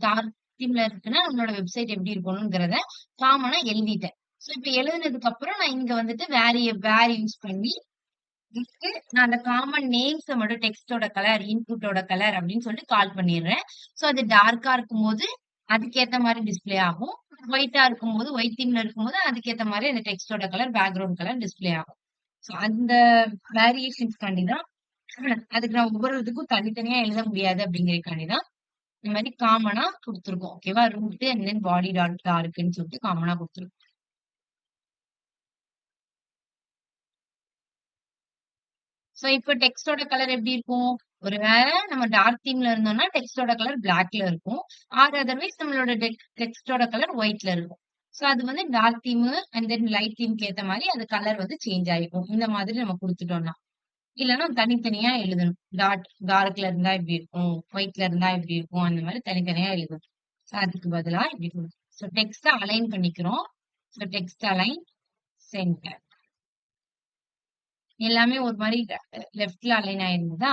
டார்க் தீம்ல இருக்குன்னா நம்மளோட வெப்சைட் எப்படி இருக்கணும்ங்கிறத காமனா எழுதிட்டேன். சோ இப்ப எழுதுனதுக்கு அப்புறம் நான் இங்க வந்துட்டு வேர் யூஸ் பண்ணி நான் அந்த காமன் நேம்ஸ மட்டும் டெக்ஸ்டோட கலர், இன்புட்டோட கலர் அப்படின்னு சொல்லிட்டு கால் பண்ணிடுறேன். சோ அது டார்க்கா இருக்கும்போது அதுக்கேத்த மாதிரி டிஸ்ப்ளே ஆகும். ஒயிட்டா இருக்கும்போது, ஒயிட் தீம்ல இருக்கும்போது அதுக்கேத்த மாதிரி அந்த டெக்ஸ்டோட கலர், பேக்ரவுண்ட் கலர் டிஸ்ப்ளே ஆகும். சோ அந்த வேரியேஷன்ஸ்காண்டி தான், அதுக்கு நான் ஒவ்வொரு இதுக்கும் தனித்தனியா எழுத முடியாது அப்படிங்கறதுக்காண்டி தான் இந்த மாதிரி காமனா கொடுத்துருக்கோம். ஓகேவா? Root and then body dot டார்க்ன்னு சொல்லிட்டு காமனா கொடுத்துருக்கோம். சோ இப்ப டெக்ஸ்டோட கலர் எப்படி இருக்கும்? ஒருவேளை நம்ம டார்க் தீம்ல இருந்தோம்னா டெக்ஸ்டோட கலர் பிளாக்ல இருக்கும். ஆர் அதர்வைஸ் நம்மளோட டெக்ஸ்டோட கலர் ஒயிட்ல இருக்கும். சோ அது வந்து dark theme and then light தீம்க்கு ஏத்த மாதிரி அது கலர் வந்து சேஞ்ச் ஆயிக்கும். இந்த மாதிரி நம்ம கொடுத்துட்டோம்னா. இல்லன்னா தனித்தனியா எழுதணும். டார்க்ல இருந்தா இப்படி இருக்கும். ஒயிட்ல இருந்தா இப்படி இருக்கும். அந்த மாதிரி தனித்தனியா எழுதணும். சோ அதுக்கு பதிலா இப்படி கொடுக்கும். சோ டெக்ஸ்ட அலைன் பண்ணிக்கிறோம். So text align centre. எல்லாமே ஒரு மாதிரி லெஃப்ட்ல அலைன் ஆயிருந்ததா?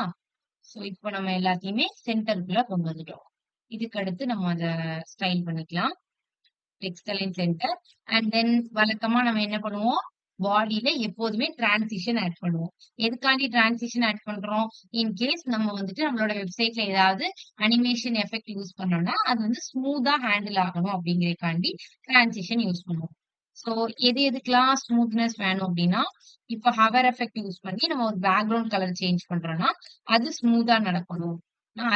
சோ இப்போ நம்ம எல்லாத்தையுமே சென்டருக்குள்ள கொண்டு வந்துட்டோம். இதுக்கு அடுத்து நம்ம அத ஸ்டைல் பண்ணிக்கலாம். Text align centre and then வழக்கமா நம்ம என்ன பண்ணுவோம்? பாடியில எப்போதுமே டிரான்சிஷன் ஆட் பண்ணுவோம். எதுக்காண்டி டிரான்சிஷன் ஆட் பண்றோம்? இன் கேஸ் நம்ம வந்துட்டு நம்மளோட வெப்சைட்ல ஏதாவது அனிமேஷன் எஃபெக்ட் யூஸ் பண்ணோம்னா அது வந்து ஸ்மூத்தா ஹேண்டில் ஆகணும் அப்படிங்கறதுக்காண்டி டிரான்சிஷன் யூஸ் பண்ணுவோம். சோ எது எதுக்கெல்லாம் ஸ்மூத்னஸ் வேணும் அப்படின்னா, இப்ப ஹவர் எஃபெக்ட் யூஸ் பண்ணி நம்ம ஒரு பேக்ரவுண்ட் கலர் சேஞ்ச் பண்றோம்னா அது ஸ்மூத்தா நடக்கணும்.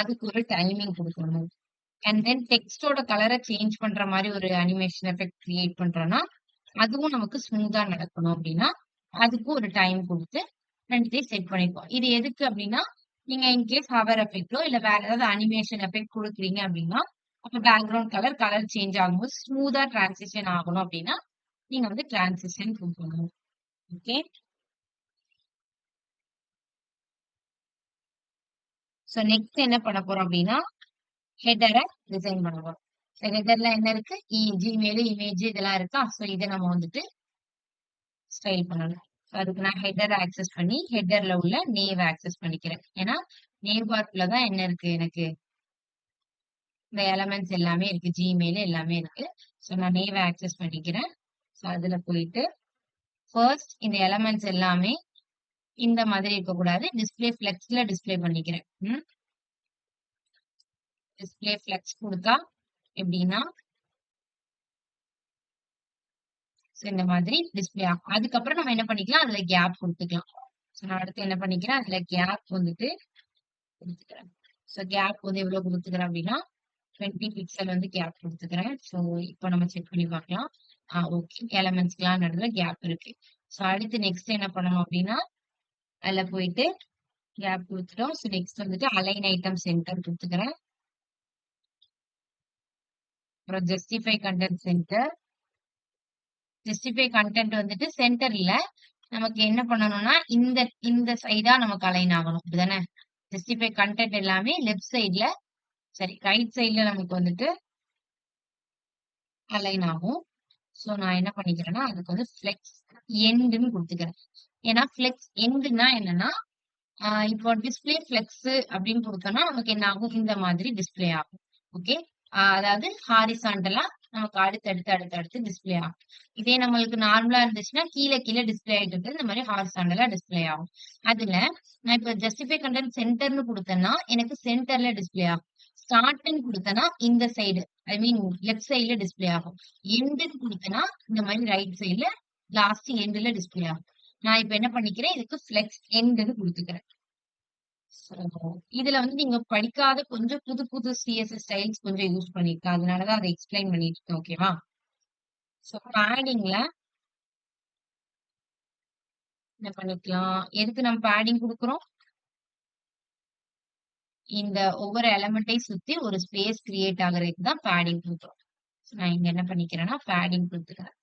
அதுக்கு ஒரு டைமிங் கொடுக்கணும். அண்ட் தென் டெக்ஸ்டோட கலரை சேஞ்ச் பண்ற மாதிரி ஒரு அனிமேஷன் எஃபெக்ட் கிரியேட் பண்றோம்னா அதுவும் நமக்கு ஸ்மூத்தா நடக்கணும் அப்படின்னா அதுக்கும் ஒரு டைம் கொடுத்து ரெண்டுத்தையும் செட் பண்ணிப்போம். இது எதுக்கு அப்படின்னா, நீங்க இன்கேஸ் ஹவர் எஃபெக்டோ இல்ல வேற ஏதாவது அனிமேஷன் எஃபெக்ட் கொடுக்குறீங்க அப்படின்னா அப்ப பேக்ரவுண்ட் கலர் சேஞ்ச் ஆகும்போது ஸ்மூத்தா டிரான்சிஷன் ஆகணும் அப்படின்னா நீங்க வந்து டிரான்சிஷன் கொடுக்கணும். ஓகே. சோ நெக்ஸ்ட் என்ன பண்ண போறோம் அப்படின்னா ஹெட்டரை டிசைன் பண்ண போறோம். ஹெட்டர்ல என்ன இருக்கு? ஜிமெயில், இமேஜ் இதெல்லாம் இருக்கா? சோ இதை நம்ம வந்துட்டு ஸ்டைல் பண்ணணும். அதுக்கு நான் ஹெட்டர் ஆக்சஸ் பண்ணி ஹெட்டர்ல உள்ள நேவ் ஆக்சஸ் பண்ணிக்கிறேன். ஏன்னா நேவ் பார்க்குள்ள தான் என்ன இருக்கு எனக்கு இந்த எலமெண்ட்ஸ் எல்லாமே இருக்கு. ஜிமெயில் எல்லாமே இருக்கு. சோ நான் நேவ் ஆக்சஸ் பண்ணிக்கிறேன். சோ அதுல போயிட்டு ஃபர்ஸ்ட் இந்த எலமெண்ட்ஸ் எல்லாமே இந்த மாதிரி இருக்கக்கூடாது. டிஸ்பிளே ஃபிளெக்ஸ்ல டிஸ்பிளே பண்ணிக்கிறேன். டிஸ்பிளே ஃபிளெக்ஸ் கொடுத்தா எப்படின்னா இந்த மாதிரி டிஸ்பிளே ஆகும். அதுக்கப்புறம் நம்ம என்ன பண்ணிக்கலாம்? அதுல கேப் கொடுத்துக்கலாம். சோ நான் அடுத்து என்ன பண்ணிக்கிறேன்? அதுல கேப் வந்துட்டு கொடுத்துக்கிறேன். சோ கேப் வந்து எவ்வளவு கொடுத்துக்கிறேன் அப்படின்னா 20 பிக்சல் வந்து கேப் கொடுத்துக்கிறேன். சோ இப்போ நம்ம செக் பண்ணி பார்க்கலாம். ஓகே. எலமெண்ட்ஸ்க்குலாம் நடுவுல கேப் இருக்கு. சோ அடுத்து நெக்ஸ்ட் என்ன பண்ணணும் அப்படின்னா அதுல போயிட்டு கேப் கொடுத்துட்டோம். சோ நெக்ஸ்ட் வந்துட்டு அலைன் ஐட்டம் சென்டர் கொடுத்துக்கிறேன். அப்புறம் justify content centre. Justify content வந்துட்டு சென்டர் இல்ல. நமக்கு என்ன பண்ணணும்னா இந்த இந்த சைடா நமக்கு அலைன் ஆகணும். அப்படிதானே? ஜஸ்டிஃபை கண்டென்ட் எல்லாமே லெஃப்ட் சைட்ல சரி ரைட் சைட்ல நமக்கு வந்துட்டு அலைன் ஆகும். சோ நான் என்ன பண்ணிக்கிறேன்னா அதுக்கு வந்து ஃபிளெக்ஸ் எண்டுன்னு கொடுத்துக்கிறேன். ஏன்னா ஃபிளெக்ஸ் எண்டுன்னா என்னன்னா இப்போ டிஸ்பிளே ஃபிளெக்ஸ் அப்படின்னு கொடுத்தோம்னா நமக்கு என்ன ஆகும்? இந்த மாதிரி டிஸ்பிளே ஆகும். ஓகே. அதாவது ஹாரிசாண்டலா நமக்கு அடுத்தடுத்து டிஸ்பிளே ஆகும். இதே நம்மளுக்கு நார்மலா இருந்துச்சுன்னா கீழே கீழே டிஸ்பிளே ஆயிட்டு இருக்கு. இந்த மாதிரி ஹாரிசாண்டலா டிஸ்பிளே ஆகும். அதுல நான் இப்ப ஜஸ்டிஃபை கண்டென்ட் சென்டர்னு கொடுத்தேன்னா எனக்கு சென்டர்ல டிஸ்பிளே ஆகும். ஸ்டார்ட்னு கொடுத்தேன்னா இந்த சைடு ஐ மீன் லெஃப்ட் சைட்ல டிஸ்பிளே ஆகும். எண்டுன்னு கொடுத்தேன்னா இந்த மாதிரி ரைட் சைட்ல லாஸ்ட் எண்டுல டிஸ்பிளே ஆகும். நான் இப்ப என்ன பண்ணிக்கிறேன்? இதுக்கு ஃபிளெக்ஸ் எண்டுன்னு கொடுத்துக்கிறேன். இதுல வந்து நீங்க படிக்காத கொஞ்சம் புது புது சிஎஸ்எஸ் ஸ்டைல்ஸ் கொஞ்சம் யூஸ் பண்ணிருக்கேன். அதனாலதான் அதை எக்ஸ்பிளைன் பண்ணிட்டு இருக்கேன். ஓகேவா? சோ பேடிங்ல என்ன பண்ணிக்கலாம்? எதுக்கு நம்ம பேடிங் கொடுக்குறோம்? இந்த ஒவ்வொரு எலமெண்ட்டையும் சுத்தி ஒரு ஸ்பேஸ் கிரியேட் ஆகுறதுக்கு தான் பேடிங் கொடுக்குறோம். நான் இங்க என்ன பண்ணிக்கிறேன்னா பேடிங் கொடுத்துக்கிறேன்.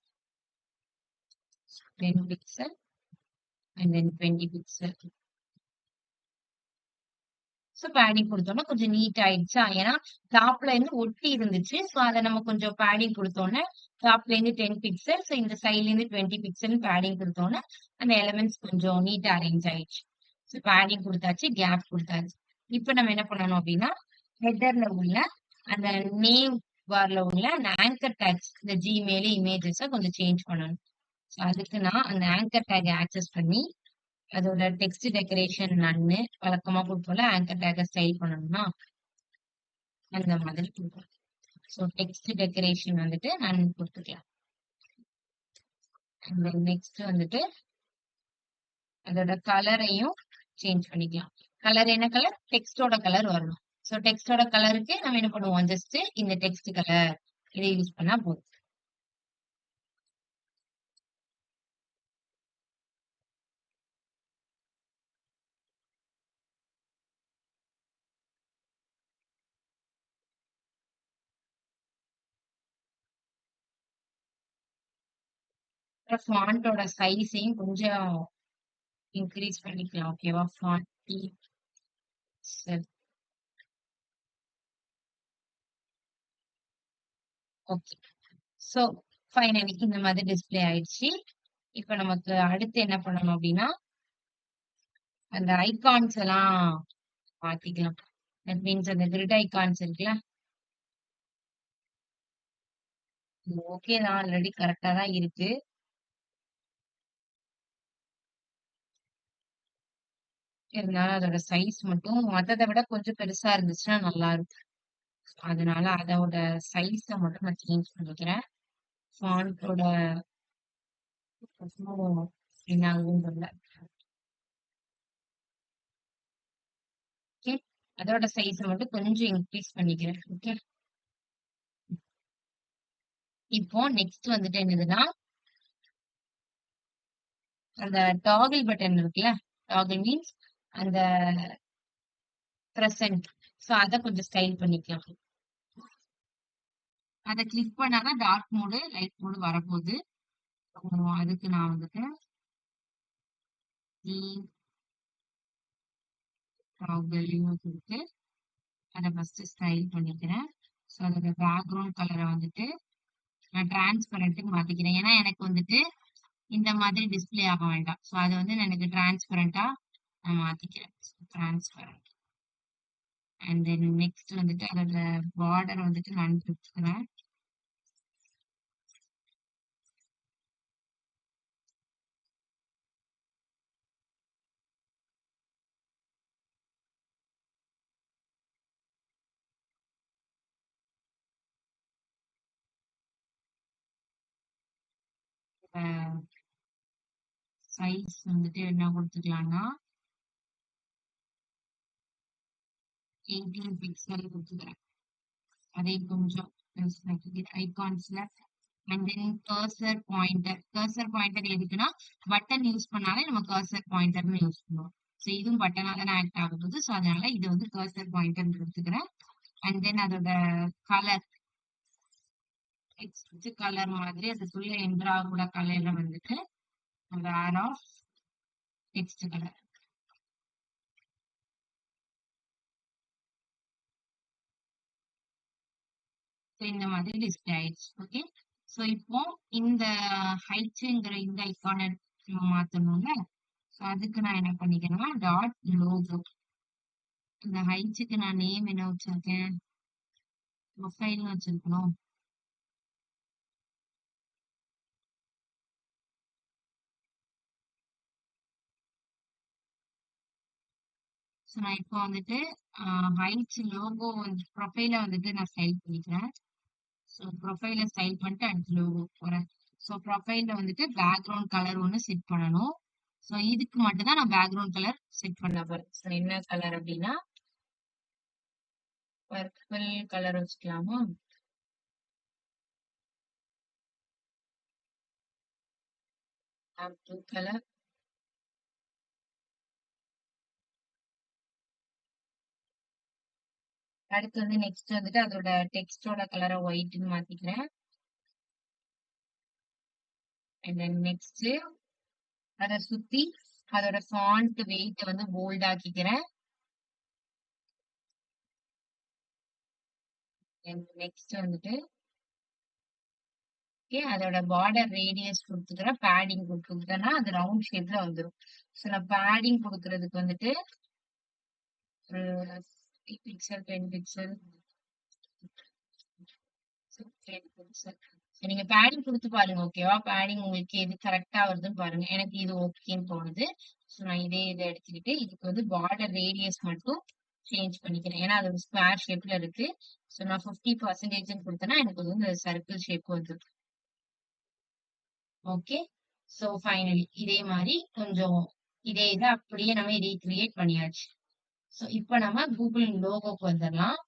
10 pixel and then 20 pixel. So padding கொடுத்தோம்னா கொஞ்சம் நீட் ஆயிடுச்சா? ஏன்னா டாப்ல இருந்து ஒட்டி இருந்துச்சு. சோ அதை நம்ம கொஞ்சம் பேடிங் கொடுத்தோன்னே டாப்ல இருந்து 10 பிக்சல் சோ இந்த சைட்ல இருந்து 20 பிக்சல் பேடிங் கொடுத்தோன்னே அந்த எலிமெண்ட்ஸ் கொஞ்சம் நீட்டா அரேஞ்ச் ஆயிடுச்சு. சோ பேடிங் கொடுத்தாச்சு, கேப் கொடுத்தாச்சு. இப்ப நம்ம என்ன பண்ணணும் அப்படின்னா ஹெட்டர்ல உள்ள அந்த நேம் பார்ல உள்ள அந்த ஆங்கர் டேக்ஸ் இந்த ஜிமெயில் இமேஜஸ் கொஞ்சம் சேஞ்ச் பண்ணணும். சோ அதுக்கு நான் அந்த ஆங்கர் டேக் ஆக்சஸ் பண்ணி அதோட டெக்ஸ்ட் டெக்கரேஷன் நன்னு வழக்கமா கொடுப்போம்ல ஆங்கர் டேக ஸ்டைல் பண்ணணும்னா அந்த மாதிரி கொடுப்போம். ஸோ டெக்ஸ்ட் டெக்கரேஷன் வந்துட்டு நன்னு கொடுத்துக்கலாம். நெக்ஸ்ட் வந்துட்டு அதோட கலரையும் சேஞ்ச் பண்ணிக்கலாம். கலர் என்ன கலர்? டெக்ஸ்டோட கலர் வரணும். சோ டெக்ஸ்டோட கலருக்கு நம்ம என்ன பண்ணுவோம்? ஜஸ்ட் இந்த டெக்ஸ்ட் கலர் இதை யூஸ் பண்ணா போதும். அப்புறம் ஃபாண்டோட சைஸையும் கொஞ்சம் இன்க்ரீஸ் பண்ணிக்கலாம். ஓகேவா? ஃபாண்ட் சரி. ஓகே. சோ ஃபைனலி இந்த மாதிரி டிஸ்ப்ளே ஆயிடுச்சு. இப்ப நமக்கு அடுத்து என்ன பண்ணணும் அப்படின்னா, அந்த ஐகான்ஸ் எல்லாம் மாத்திக்கலாம். தட் மீன்ஸ் அந்த கிரிட் ஐகான்ஸ் இருக்குல்ல, ஓகே தான் ஆல்ரெடி கரெக்ட்டா தான் இருக்கு. இருந்தாலும் அதோட சைஸ் மட்டும் மத்தத விட கொஞ்சம் பெருசா இருந்துச்சுன்னா நல்லா இருக்கும். அதனால அதோட சைஸ மட்டும் நான் சேஞ்ச் பண்ணிக்கிறேன். ஃபாண்டோட என்ன ஆகுதுன்னு தெரியல. ஓகே. அதோட சைஸ மட்டும் கொஞ்சம் இன்க்ரீஸ் பண்ணிக்கிறேன். ஓகே. இப்போ நெக்ஸ்ட் வந்துட்டு என்னதுன்னா, அந்த டாகிள் பட்டன் இருக்குல்ல, டாகிள் மீன்ஸ் அந்த பிரசன்ட். சோ அத கொஞ்சம் ஸ்டைல் பண்ணிக்கலாம். அத கிளிக் பண்ணாதான் டார்க் மோடு, லைட் மோடு வரப்போகுது. அதுக்கு நான் வந்துட்டு டாகிள் கொடுத்து அத ஃபர்ஸ்ட் ஸ்டைல் பண்ணிக்கிறேன். சோ அதோட பேக்ரவுண்ட் கலரை வந்துட்டு நான் டிரான்ஸ்பரண்ட்க்கு மாத்திக்கிறேன். ஏன்னா எனக்கு வந்துட்டு இந்த மாதிரி டிஸ்ப்ளே ஆக வேண்டாம். சோ அத வந்து நான் எனக்கு டிரான்ஸ்பரண்டா நான் மாத்திக்கிறேன். டிரான்ஸ்பரண்ட். அண்ட் தென் நெக்ஸ்ட் வந்துட்டு அதோட பார்டர் வந்துட்டு நான் கொடுத்துக்கிறேன். சைஸ் வந்துட்டு என்ன கொடுத்துக்கலாம்னா 18 பிக்சல் கொடுத்துக்கிறேன். அதை கொஞ்சம் ஐகான்ஸ்ல and then cursor pointer. Cursor pointer எதுக்குன்னா பட்டன் யூஸ் பண்ணாலே நம்ம கர்சர் பாயிண்டர்னு யூஸ் பண்ணுவோம். ஸோ இதுவும் பட்டனால தான் ஆக்ட் ஆக போகுது. ஸோ அதனால இது வந்து கர்சர் பாயிண்டர் எடுத்துக்கிறேன். அண்ட் தென் அதோட கலர் டெக்ஸ்ட் கலர் மாதிரி அதுக்குள்ள என்ட்ரா கூட கலர்ல வந்துட்டு வேர் ஆஃப் டெக்ஸ்ட் கலர். இந்த மாதிரி டிஸ்பிளே ஆயிடுச்சு. ஓகே. சோ இப்போ இந்த ஹைட்ங்கிற இந்த ஐகானை மாத்தணும்ல. சோ அதுக்கு நான் என்ன பண்ணிக்கிறேன்னா டாட் லோகோ. இந்த ஹைட்க்கு நான் நேம் என்ன வச்சிருக்கேன்? ப்ரொஃபைல்னு வச்சிருக்கணும். ஸோ நான் இப்போ வந்துட்டு ஹைட்ஸ் லோகோ வந்து ப்ரொஃபைல வந்துட்டு நான் ஸ்டைல் பண்ணிக்கிறேன். ஸோ ப்ரொஃபைல ஸ்டைல் பண்ணிட்டு அடுத்து லோகோ போறேன். ஸோ ப்ரொஃபைல்ல வந்துட்டு பேக்ரவுண்ட் கலர் ஒன்று செட் பண்ணணும். ஸோ இதுக்கு மட்டும் தான் நான் பேக்ரவுண்ட் கலர் செட் பண்ண போறேன். ஸோ என்ன கலர் அப்படின்னா பர்பிள் கலர் வச்சுக்கலாமா? Blue colour. அடுத்து வந்து நெக்ஸ்ட் வந்துட்டு அதோட டெக்ஸ்டோட கலரை ஒயிட்னு மாத்திக்கிறேன். அண்ட் தென் நெக்ஸ்ட் அதை சுத்தி அதோட ஃபாண்ட் வெயிட் வந்து போல்ட் ஆக்கிக்கிறேன். நெக்ஸ்ட் வந்துட்டு ஓகே அதோட பார்டர் ரேடியஸ் கொடுத்துக்கிறேன். பேடிங் கொடுத்துக்கிட்டேன்னா அது ரவுண்ட் ஷேப்ல வந்துடும். ஸோ நான் பேடிங் கொடுக்கறதுக்கு வந்துட்டு ஒரு 8 பிக்சல் 10 பிக்சல் 10 பிக்சல். நீங்க பேடிங் கொடுத்து பாருங்க. ஓகேவா? பேடிங் உங்களுக்கு எது கரெக்டா வருதுன்னு பாருங்க. எனக்கு இது ஓகேன்னு தோணுது. ஸோ நான் இதை எடுத்துக்கிட்டு இதுக்கு வந்து பார்டர் ரேடியஸ் மட்டும் சேஞ்ச் பண்ணிக்கிறேன். ஏன்னா அது ஒரு ஸ்கொயர் ஷேப்ல இருக்கு. ஸோ நான் 50% கொடுத்தேன்னா எனக்கு வந்து இந்த சர்க்கிள் ஷேப் வந்துடும். ஓகே. ஸோ ஃபைனலி இதே மாதிரி கொஞ்சம் இதே இதை அப்படியே நம்ம ரீக்ரியேட் பண்ணியாச்சு. சோ இப்ப நம்ம கூகுள் லோகோக்கு வந்துடலாம்.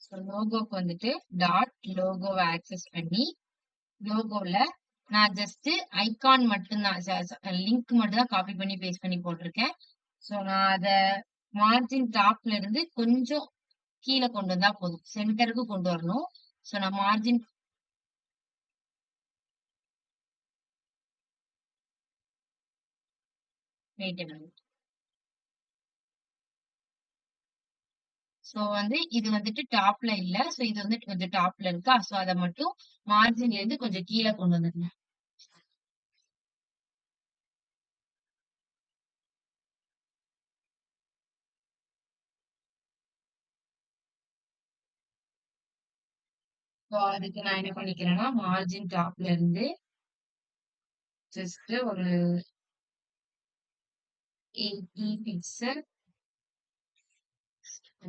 ஸோ லோகோக்கு வந்துட்டு டாட் லோகோவை ஆக்சஸ் பண்ணி லோகோல நான் ஜஸ்ட் ஐகான் மட்டும்தான் லிங்க் மட்டும் தான் காப்பி பண்ணி பேஸ்ட் பண்ணி போட்டிருக்கேன். ஸோ நான் அதை மார்ஜின் டாப்ல இருந்து கொஞ்சம் கீழே கொண்டு வந்தா போதும். சென்டருக்கு கொண்டு வரணும். ஸோ நான் மார்ஜின் வெயிட் பண்ணணும். ஸோ வந்து இது வந்துட்டு டாப்ல இல்ல. ஸோ இது வந்துட்டு கொஞ்சம் டாப்ல இருக்கா. ஸோ அதை மட்டும் மார்ஜின்ல இருந்து கொஞ்சம் கீழே கொண்டு வந்துருங்க. ஸோ அதுக்கு நான் என்ன பண்ணிக்கிறேன்னா மார்ஜின் டாப்ல இருந்து ஜஸ்ட் ஒரு 80 பிக்சல்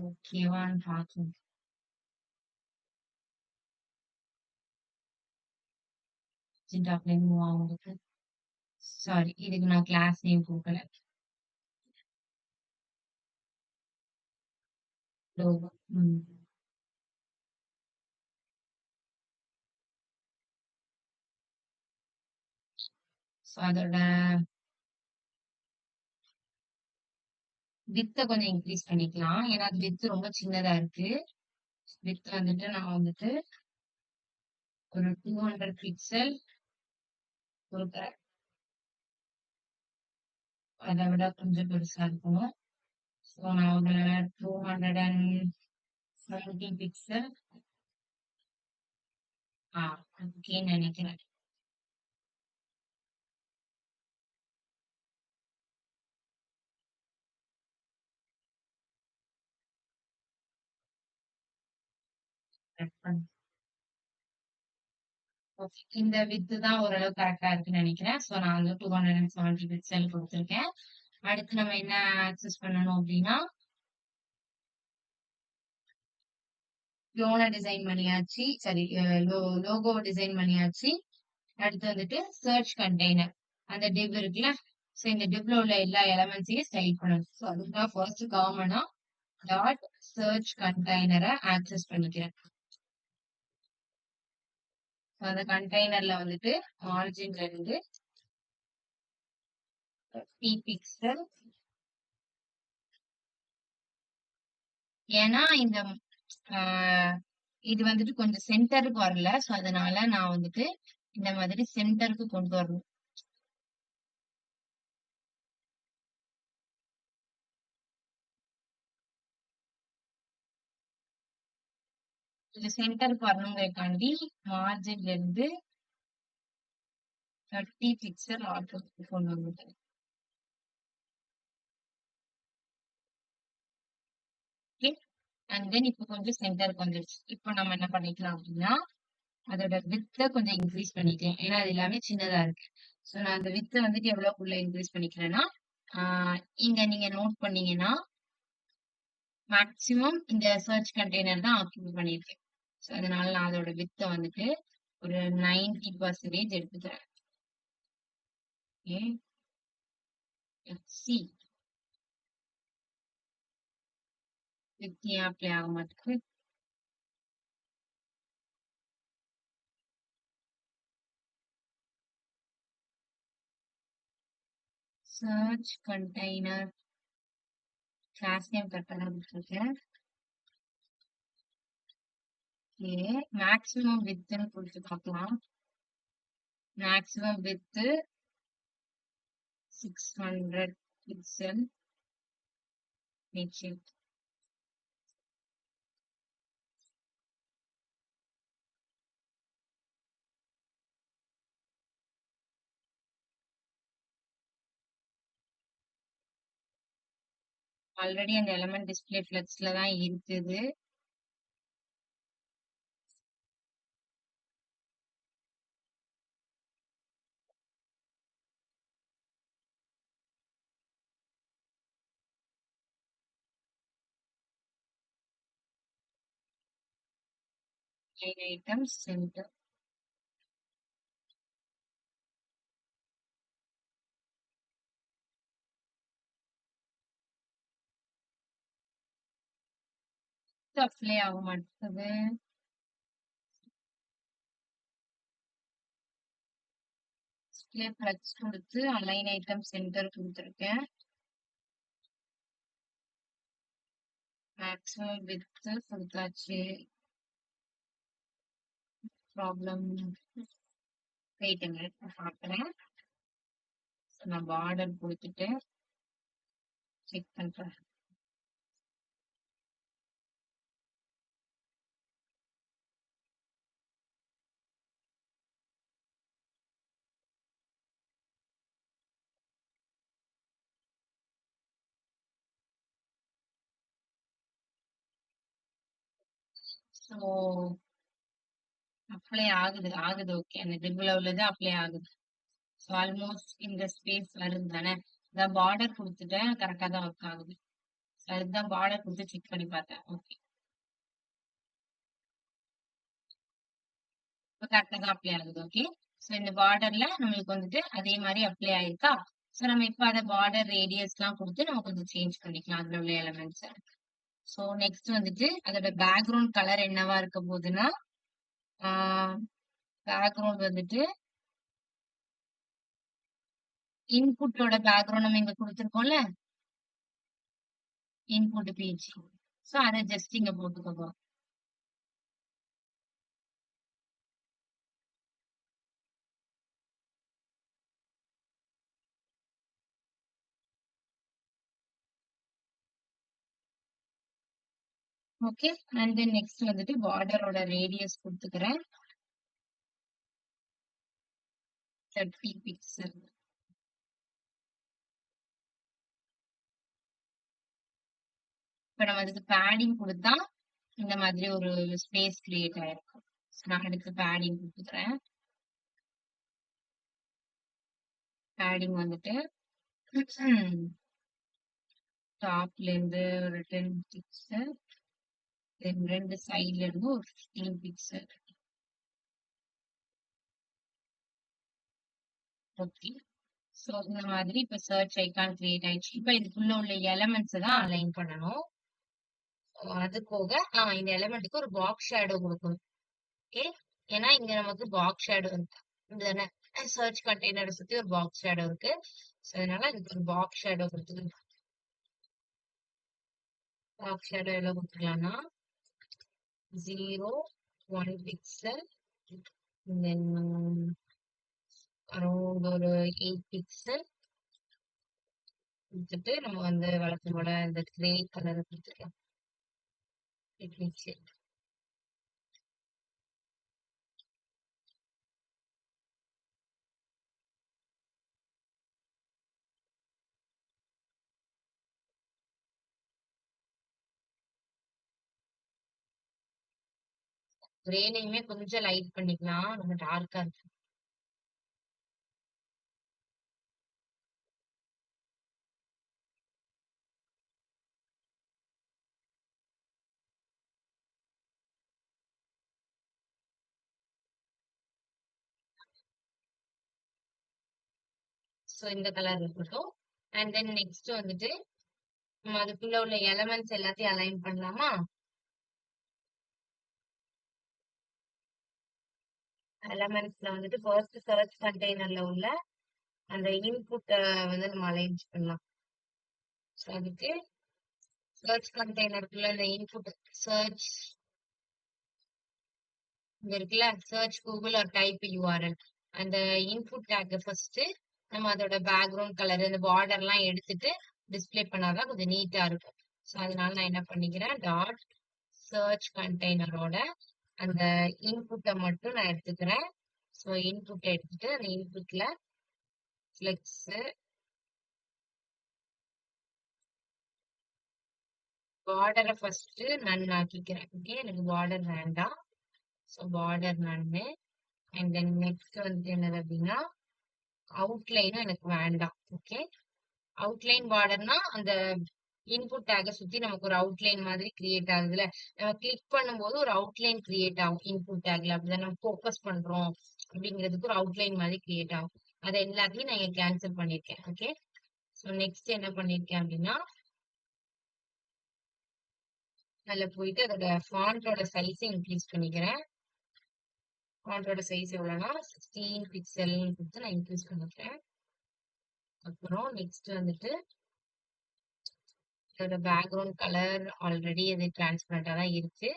ஓகேவான்னு பார்க்கணும். மார்ஜின் டாப்ல இருந்து மூவ் ஆகும்போது சாரி இதுக்கு நான் கிளாஸ் நேம் கொடுக்கல. லோகோ ஸோ அதோட வித்தை கொஞ்சம் இன்க்ரீஸ் பண்ணிக்கலாம். ஏன்னா அது வித்து ரொம்ப சின்னதா இருக்கு. வித் வந்துட்டு நான் வந்துட்டு ஒரு 200 பிக்சல் கொடுக்குறேன். அதை விட கொஞ்சம் பெருசா இருக்கணும். ஸோ நான் ஒரு 270 பிக்சல் ஓகேன்னு நினைக்கிறேன். ஓகே இந்த வித்து தான் ஓரளவு கரெக்டா இருக்குன்னு நினைக்கிறேன். ஸோ நான் வந்து 270 பிக்சல் கொடுத்துருக்கேன். அடுத்து நம்ம என்ன ஆக்சஸ் பண்ணணும் அப்படின்னா லோனை டிசைன் பண்ணியாச்சு. சரி லோகோ டிசைன் பண்ணியாச்சு. அடுத்து வந்துட்டு சர்ச் கண்டெய்னர் அந்த டிவ் இருக்குல்ல. ஸோ இந்த டிவ்ல உள்ள எல்லா எலமெண்ட்ஸையும் ஸ்டைல் பண்ணணும். ஸோ அதுதான் ஃபர்ஸ்ட் காமனா டாட் சர்ச் கண்டெய்னரை ஆக்சஸ் பண்ணிக்கிறேன். அந்த கண்டெய்னர்ல வந்துட்டு மார்ஜின்ல இருந்து 30 பிக்சல். ஏன்னா இந்த இது வந்துட்டு கொஞ்சம் சென்டருக்கு வரல. ஸோ அதனால நான் வந்துட்டு இந்த மாதிரி சென்டருக்கு கொண்டு வரணும். இது சென்டருக்கு வரணுங்கிறதுக்காண்டி மார்ஜின்ல இருந்து 30 பிக்சல் ஆட்டோக்கு கொண்டு வந்துட்டேன். ஓகே அண்ட் தென் இப்போ கொஞ்சம் சென்டருக்கு வந்துருச்சு. இப்போ நம்ம என்ன பண்ணிக்கலாம் அப்படின்னா அதோட வித்தை கொஞ்சம் இன்க்ரீஸ் பண்ணிக்கலாம். ஏன்னா அது எல்லாமே சின்னதா இருக்கு. ஸோ நான் அந்த வித்தை வந்துட்டு எவ்வளவுக்குள்ள இன்க்ரீஸ் பண்ணிக்கிறேன்னா இங்க நீங்க நோட் பண்ணீங்கன்னா மேக்சிமம் இந்த சர்ச் கண்டெய்னர் தான் ஆக்குபை பண்ணியிருக்கேன். ஸோ அதனால நான் அதோட வித்தை வந்துட்டு ஒரு 90% எடுத்துக்கிறேன். ஓகே சி வித் ஏன் அப்ளை ஆக மாட்டேங்குது. சர்ச் கண்டெய்னர் கிளாஸ் நேம் கரெக்டாக கொடுத்துருக்கேன். ஓகே மேக்ஸிமம் வித்துன்னு கொடுத்து பார்க்கலாம். Maximum with 600 pixel. நிச்சயம் ஆல்ரெடி அந்த எலமெண்ட் டிஸ்பிளே ஃபிளெக்ஸ்ல தான் இருக்குது. Line item centre. அப்ளை ஆக மாட்டேங்குது. டிஸ்ப்ளே ஃப்ளெக்ஸ் கொடுத்து அலைன் ஐட்டம் சென்டர் கொடுத்துருக்கேன். மேக்ஸிமம் வித் கொடுத்தாச்சு. ப்ராப்ளம் வெயிட் a minute நான் பார்க்குறேன். நான் பார்டர் கொடுத்துட்டு செக் பண்றேன். ஸோ அப்ளை ஆகுது ஆகுது. ஓகே, அந்த டிப்ல உள்ளது அப்ளை ஆகுது. ஸோ ஆல்மோஸ்ட் இந்த ஸ்பேஸ் வருது தானே. இந்த பார்டர் கொடுத்துட்டேன், கரெக்டா தான் ஒர்க் ஆகுது. அதுதான் பார்டர் கொடுத்து செக் பண்ணி பார்த்தேன். ஓகே, இப்போ கரெக்டா தான் அப்ளை ஆகுது. ஓகே, ஸோ இந்த பார்டர்ல நம்மளுக்கு வந்துட்டு அதே மாதிரி அப்ளை ஆயிருக்கா. ஸோ நம்ம இப்போ அதை பார்டர் ரேடியஸ் எல்லாம் கொடுத்து நம்ம கொஞ்சம் சேஞ்ச் பண்ணிக்கலாம் அதுல உள்ள எலமெண்ட்ஸ். ஸோ நெக்ஸ்ட் வந்துட்டு அதோட பேக்ரவுண்ட் கலர் என்னவா இருக்க போகுதுன்னா, பேக்ரவுண்ட் வந்துட்டு இன்புட்டோட பேக்ரவுண்ட் நம்ம இங்க கொடுத்துருக்கோம்ல, இன்புட் பேஜ். ஸோ அதை ஜஸ்ட் இங்க போட்டுக்கோங்க. ஓகே, அண்ட் தென் நெக்ஸ்ட் வந்துட்டு பார்டரோட ரேடியஸ் கொடுத்துக்கிறேன் 30 பிக்சல். இப்ப நம்ம அதுக்கு பேடிங் கொடுத்தா இந்த மாதிரி ஒரு ஸ்பேஸ் கிரியேட் ஆயிருக்கும். நான் அடுத்து பேடிங் கொடுத்துக்கிறேன். பேடிங் வந்துட்டு டாப்ல இருந்து ஒரு 10 பிக்சல், தென் ரெண்டு சைட்ல இருந்து ஒரு 15 பிக்சல். ஓகே, சோ இந்த மாதிரி இப்ப சர்ச் ஐகான் கிரியேட் ஆயிடுச்சு. இப்ப இதுக்குள்ள உள்ள எலமெண்ட்ஸ் தான் அலைன் பண்ணணும். அது போக இந்த எலமெண்ட்டுக்கு ஒரு பாக்ஸ் ஷேடோ கொடுக்கணும். ஓகே, ஏன்னா இங்க நமக்கு பாக்ஸ் ஷேடோ இருக்கு. சர்ச் கண்டெய்னரை சுத்தி ஒரு பாக்ஸ் ஷேடோ இருக்கு. சோ அதனால இதுக்கு ஒரு பாக்ஸ் ஷேடோ கொடுத்துக்கலாம். பாக்ஸ் ஷேடோ எவ்வளவு கொடுத்துக்கலாம்னா 0, 1 பிக்சல், தென் அரௌண்ட் ஒரு 8 பிக்சல் கொடுத்துட்டு நம்ம வந்து வழக்கமோட இந்த கிரே கலரை கொடுத்துக்கலாம். கிரேனையுமே கொஞ்சம் லைட் பண்ணிக்கலாம், ரொம்ப டார்க்கா இருக்கு. சோ இந்த கலர் இருக்கட்டும். அண்ட் தென் நெக்ஸ்ட் வந்துட்டு நம்ம அதுக்குள்ள உள்ள எலமெண்ட்ஸ் எல்லாத்தையும் அலைன் பண்ணலாமா? எலமெண்ட்ஸ்ல வந்துட்டு ஃபர்ஸ்ட் சர்ச் கண்டெய்னர்ல உள்ள அந்த இன்புட் வந்து நம்ம அலைன் பண்ணலாம். ஸோ அதுக்கு சர்ச் கண்டெய்னருக்குள்ள இந்த இன்புட் சர்ச் இங்க இருக்குல்ல, சர்ச் கூகுள் ஒரு டைப் யூஆர்எல். அந்த இன்புட் டேக் ஃபர்ஸ்ட் நம்ம அதோட பேக்ரவுண்ட் கலர் இந்த பார்டர் எல்லாம் எடுத்துட்டு டிஸ்பிளே பண்ணாதான் கொஞ்சம் நீட்டா இருக்கும். ஸோ அதனால நான் என்ன பண்ணிக்கிறேன், டாட் சர்ச் கண்டெய்னரோட அந்த இன்புட்டை மட்டும் நான் எடுத்துக்கிறேன். ஸோ இன்புட் எடுத்துட்டு அந்த இன்புட்ல ஃபிளெக்ஸ் பார்டரை ஃபர்ஸ்ட் நன் ஆக்கிக்கிறேன். ஓகே, எனக்கு பார்டர் வேண்டாம். ஸோ பார்டர் நன்னு. அண்ட் தென் நெக்ஸ்ட் வந்து என்னது அப்படின்னா அவுட்லைனும் எனக்கு வேண்டாம். ஓகே, அவுட்லைன் பார்டர்னா அந்த இன்புட் டேக சுத்தி நமக்கு ஒரு அவுட்லைன் மாதிரி கிரியேட் ஆகுதுல, நம்ம கிளிக் பண்ணும்போது ஒரு அவுட்லைன் கிரியேட் ஆகும் இன்புட் டேக்ல. அப்படிதான் நம்ம ஃபோக்கஸ் பண்றோம் அப்படிங்கிறதுக்கு ஒரு அவுட்லைன் மாதிரி கிரியேட் ஆகும். அதை எல்லாத்தையும் நான் இங்க கேன்சல் பண்ணிருக்கேன். ஓகே, ஸோ நெக்ஸ்ட் என்ன பண்ணிருக்கேன் அப்படின்னா அதுல போயிட்டு அதோட ஃபாண்டோட சைஸை இன்க்ரீஸ் பண்ணிக்கிறேன். ஃபாண்டோட சைஸ் எவ்வளோனா 16 பிக்சல் கொடுத்து நான் இன்க்ரீஸ் பண்ணிக்கிறேன். அப்புறம் நெக்ஸ்ட் வந்துட்டு இதோட பேக்ரவுண்ட் கலர் ஆல்ரெடி அது டிரான்ஸ்பரண்டா தான் இருக்கு.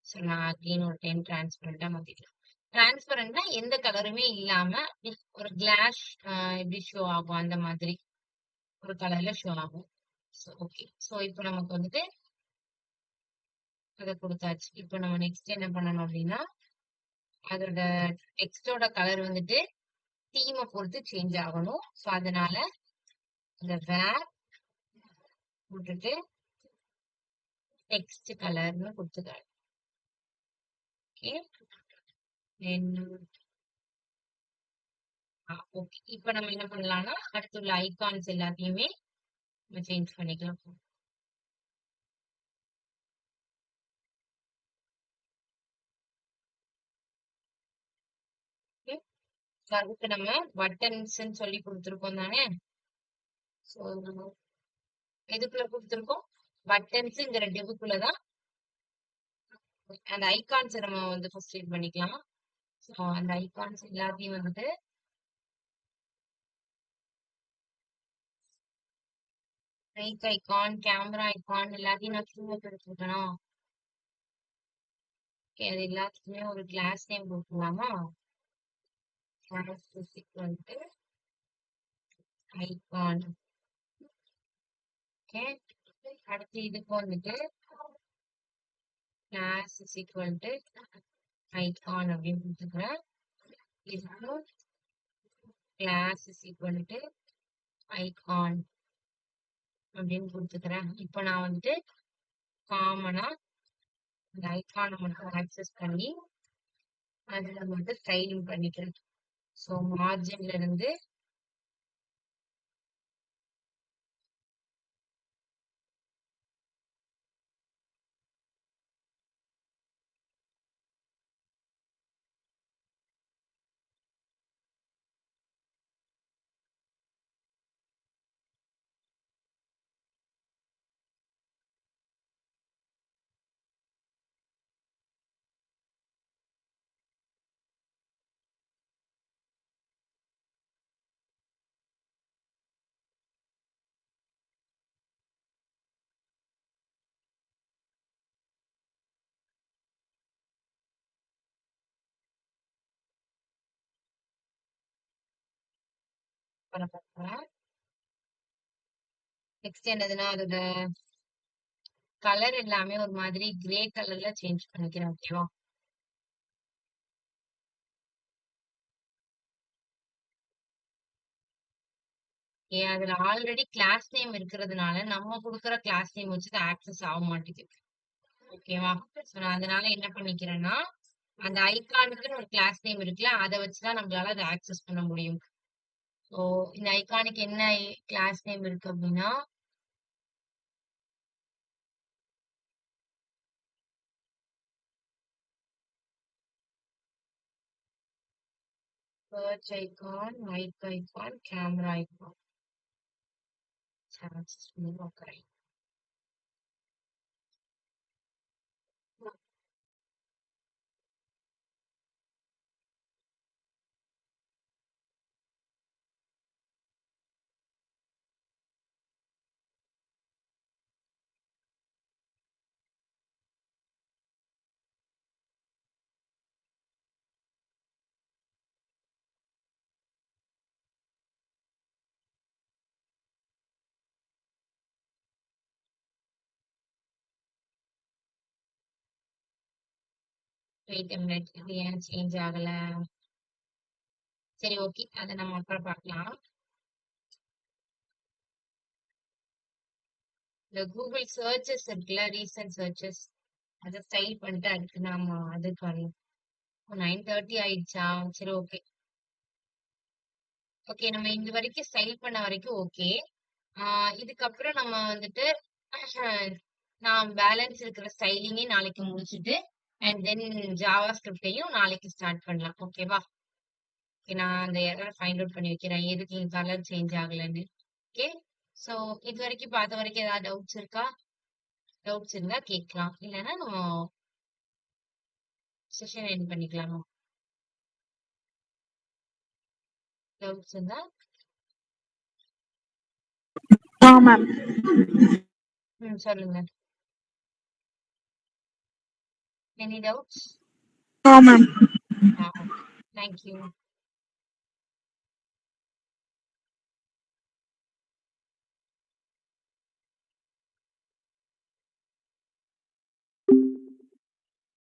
ஸோ நான் அகைன் ஒரு டைம் டிரான்ஸ்பரண்டா மாத்திக்கலாம். டிரான்ஸ்பரண்டா எந்த கலருமே இல்லாம ஒரு கிளாஸ் எப்படி ஷோ ஆகும் அந்த மாதிரி ஒரு கலர்ல ஷோ ஆகும். So okay. ஸோ இப்போ நமக்கு வந்துட்டு அதை கொடுத்தாச்சு. இப்போ நம்ம நெக்ஸ்ட் என்ன பண்ணணும் அப்படின்னா அதோட டெக்ஸ்டோட கலர் வந்துட்டு தீமை பொறுத்து சேஞ்ச் ஆகணும். ஸோ அதனால இந்த வேர் போட்டுட்டு டெக்ஸ்ட் கலர்னு கொடுத்துக்கிறேன். ஓகே. ஓகே. இப்போ நம்ம என்ன பண்ணலாம்னா அடுத்துள்ள ஐகான்ஸ் எல்லாத்தையுமே நம்ம சேஞ்ச் பண்ணிக்கலாம். ஓகே. அதுக்கு நம்ம பட்டன்ஸ் சொல்லி கொடுத்துருக்கோம் தானே. ஸோ எதுக்குள்ள கொடுத்துருக்கோம் பட்டன்ஸ்ங்கிற டிவுக்குள்ளதான் அந்த ஐகான்ஸ் நம்ம வந்து ஃபர்ஸ்ட் இது பண்ணிக்கலாம். ஸோ அந்த ஐகான்ஸ் எல்லாத்தையும் வந்துட்டு மைக் ஐகான் கேமரா ஐகான் எல்லாத்தையும் நான் கீழே கொடுத்துருக்கணும். அது எல்லாத்துக்குமே ஒரு கிளாஸ் நேம் கொடுக்கலாமா. Class is equal to icon. Okay. அடுத்து இதுக்கு வந்துட்டு class is equal to icon அப்படின்னு கொடுத்துக்கிறேன். இதுக்கும் class is equal to icon அப்படின்னு கொடுத்துக்கிறேன். இப்போ நான் வந்துட்டு காமனா இந்த ஐகானை மட்டும் ஆக்சஸ் பண்ணி அதுல மட்டும் ஸ்டைலிங் பண்ணிக்கிறேன். ஸோ மார்ஜின்ல இருந்து பண்ண பார்க்குறேன். நெக்ஸ்ட் என்னதுன்னா அதோட கலர் எல்லாமே ஒரு மாதிரி கிரே கலர்ல சேஞ்ச் பண்ணிக்கிறேன். ஓகேவா. ஏன் அதுல ஆல்ரெடி கிளாஸ் நேம் இருக்கிறதுனால நம்ம கொடுக்குற கிளாஸ் நேம் வச்சு ஆக்சஸ் ஆக மாட்டேங்குது. ஓகேவா. ஸோ நான் அதனால என்ன பண்ணிக்கிறேன்னா அந்த ஐகானுக்குன்னு ஒரு கிளாஸ் நேம் இருக்குல்ல அதை வச்சுதான் நம்மளால அதை ஆக்சஸ் பண்ண முடியும். ஸோ இந்த ஐகானுக்கு என்ன கிளாஸ் நேம் இருக்கு அப்படின்னா search icon, mic icon, camera icon. Access பண்ணி பார்க்குறேன். Wait a minute. இது ஏன் சேஞ்ச் ஆகல. சரி ஓகே. அதை நம்ம அப்புறம் பார்க்கலாம். இந்த கூகுள் சர்ச்சஸ் இருக்குல்ல ரீசன்ட் சர்ச்சஸ் அதை ஸ்டைல் பண்ணிட்டு அதுக்கு நாம அதுக்கு வரலாம். 9:30 ஆயிடுச்சா. சரி ஓகே. ஓகே நம்ம இந்த வரைக்கும் ஸ்டைல் பண்ண வரைக்கும் ஓகே. இதுக்கப்புறம் நம்ம வந்துட்டு நான் பேலன்ஸ் இருக்கிற ஸ்டைலிங்கே நாளைக்கு முடிச்சுட்டு அண்ட் தென் ஜாவா ஸ்கிரிப்டையும் நாளைக்கு ஸ்டார்ட் பண்ணலாம். ஓகேவா. ஓகே. நான் அந்த எரர் ஃபைண்ட் அவுட் பண்ணி வைக்கிறேன் எதுக்கு கலர் சேஞ்ச் ஆகலன்னு. ஓகே. ஸோ இது வரைக்கும் பார்த்த வரைக்கும் ஏதாவது டவுட்ஸ் இருக்கா. டவுட்ஸ் இருந்தா கேட்கலாம். இல்லன்னா நம்ம செஷன் எண்ட் பண்ணிக்கலாமா? டவுட்ஸ் இருந்தா மேம். சொல்லுங்க. Any doubts? Ma'am. Thank you.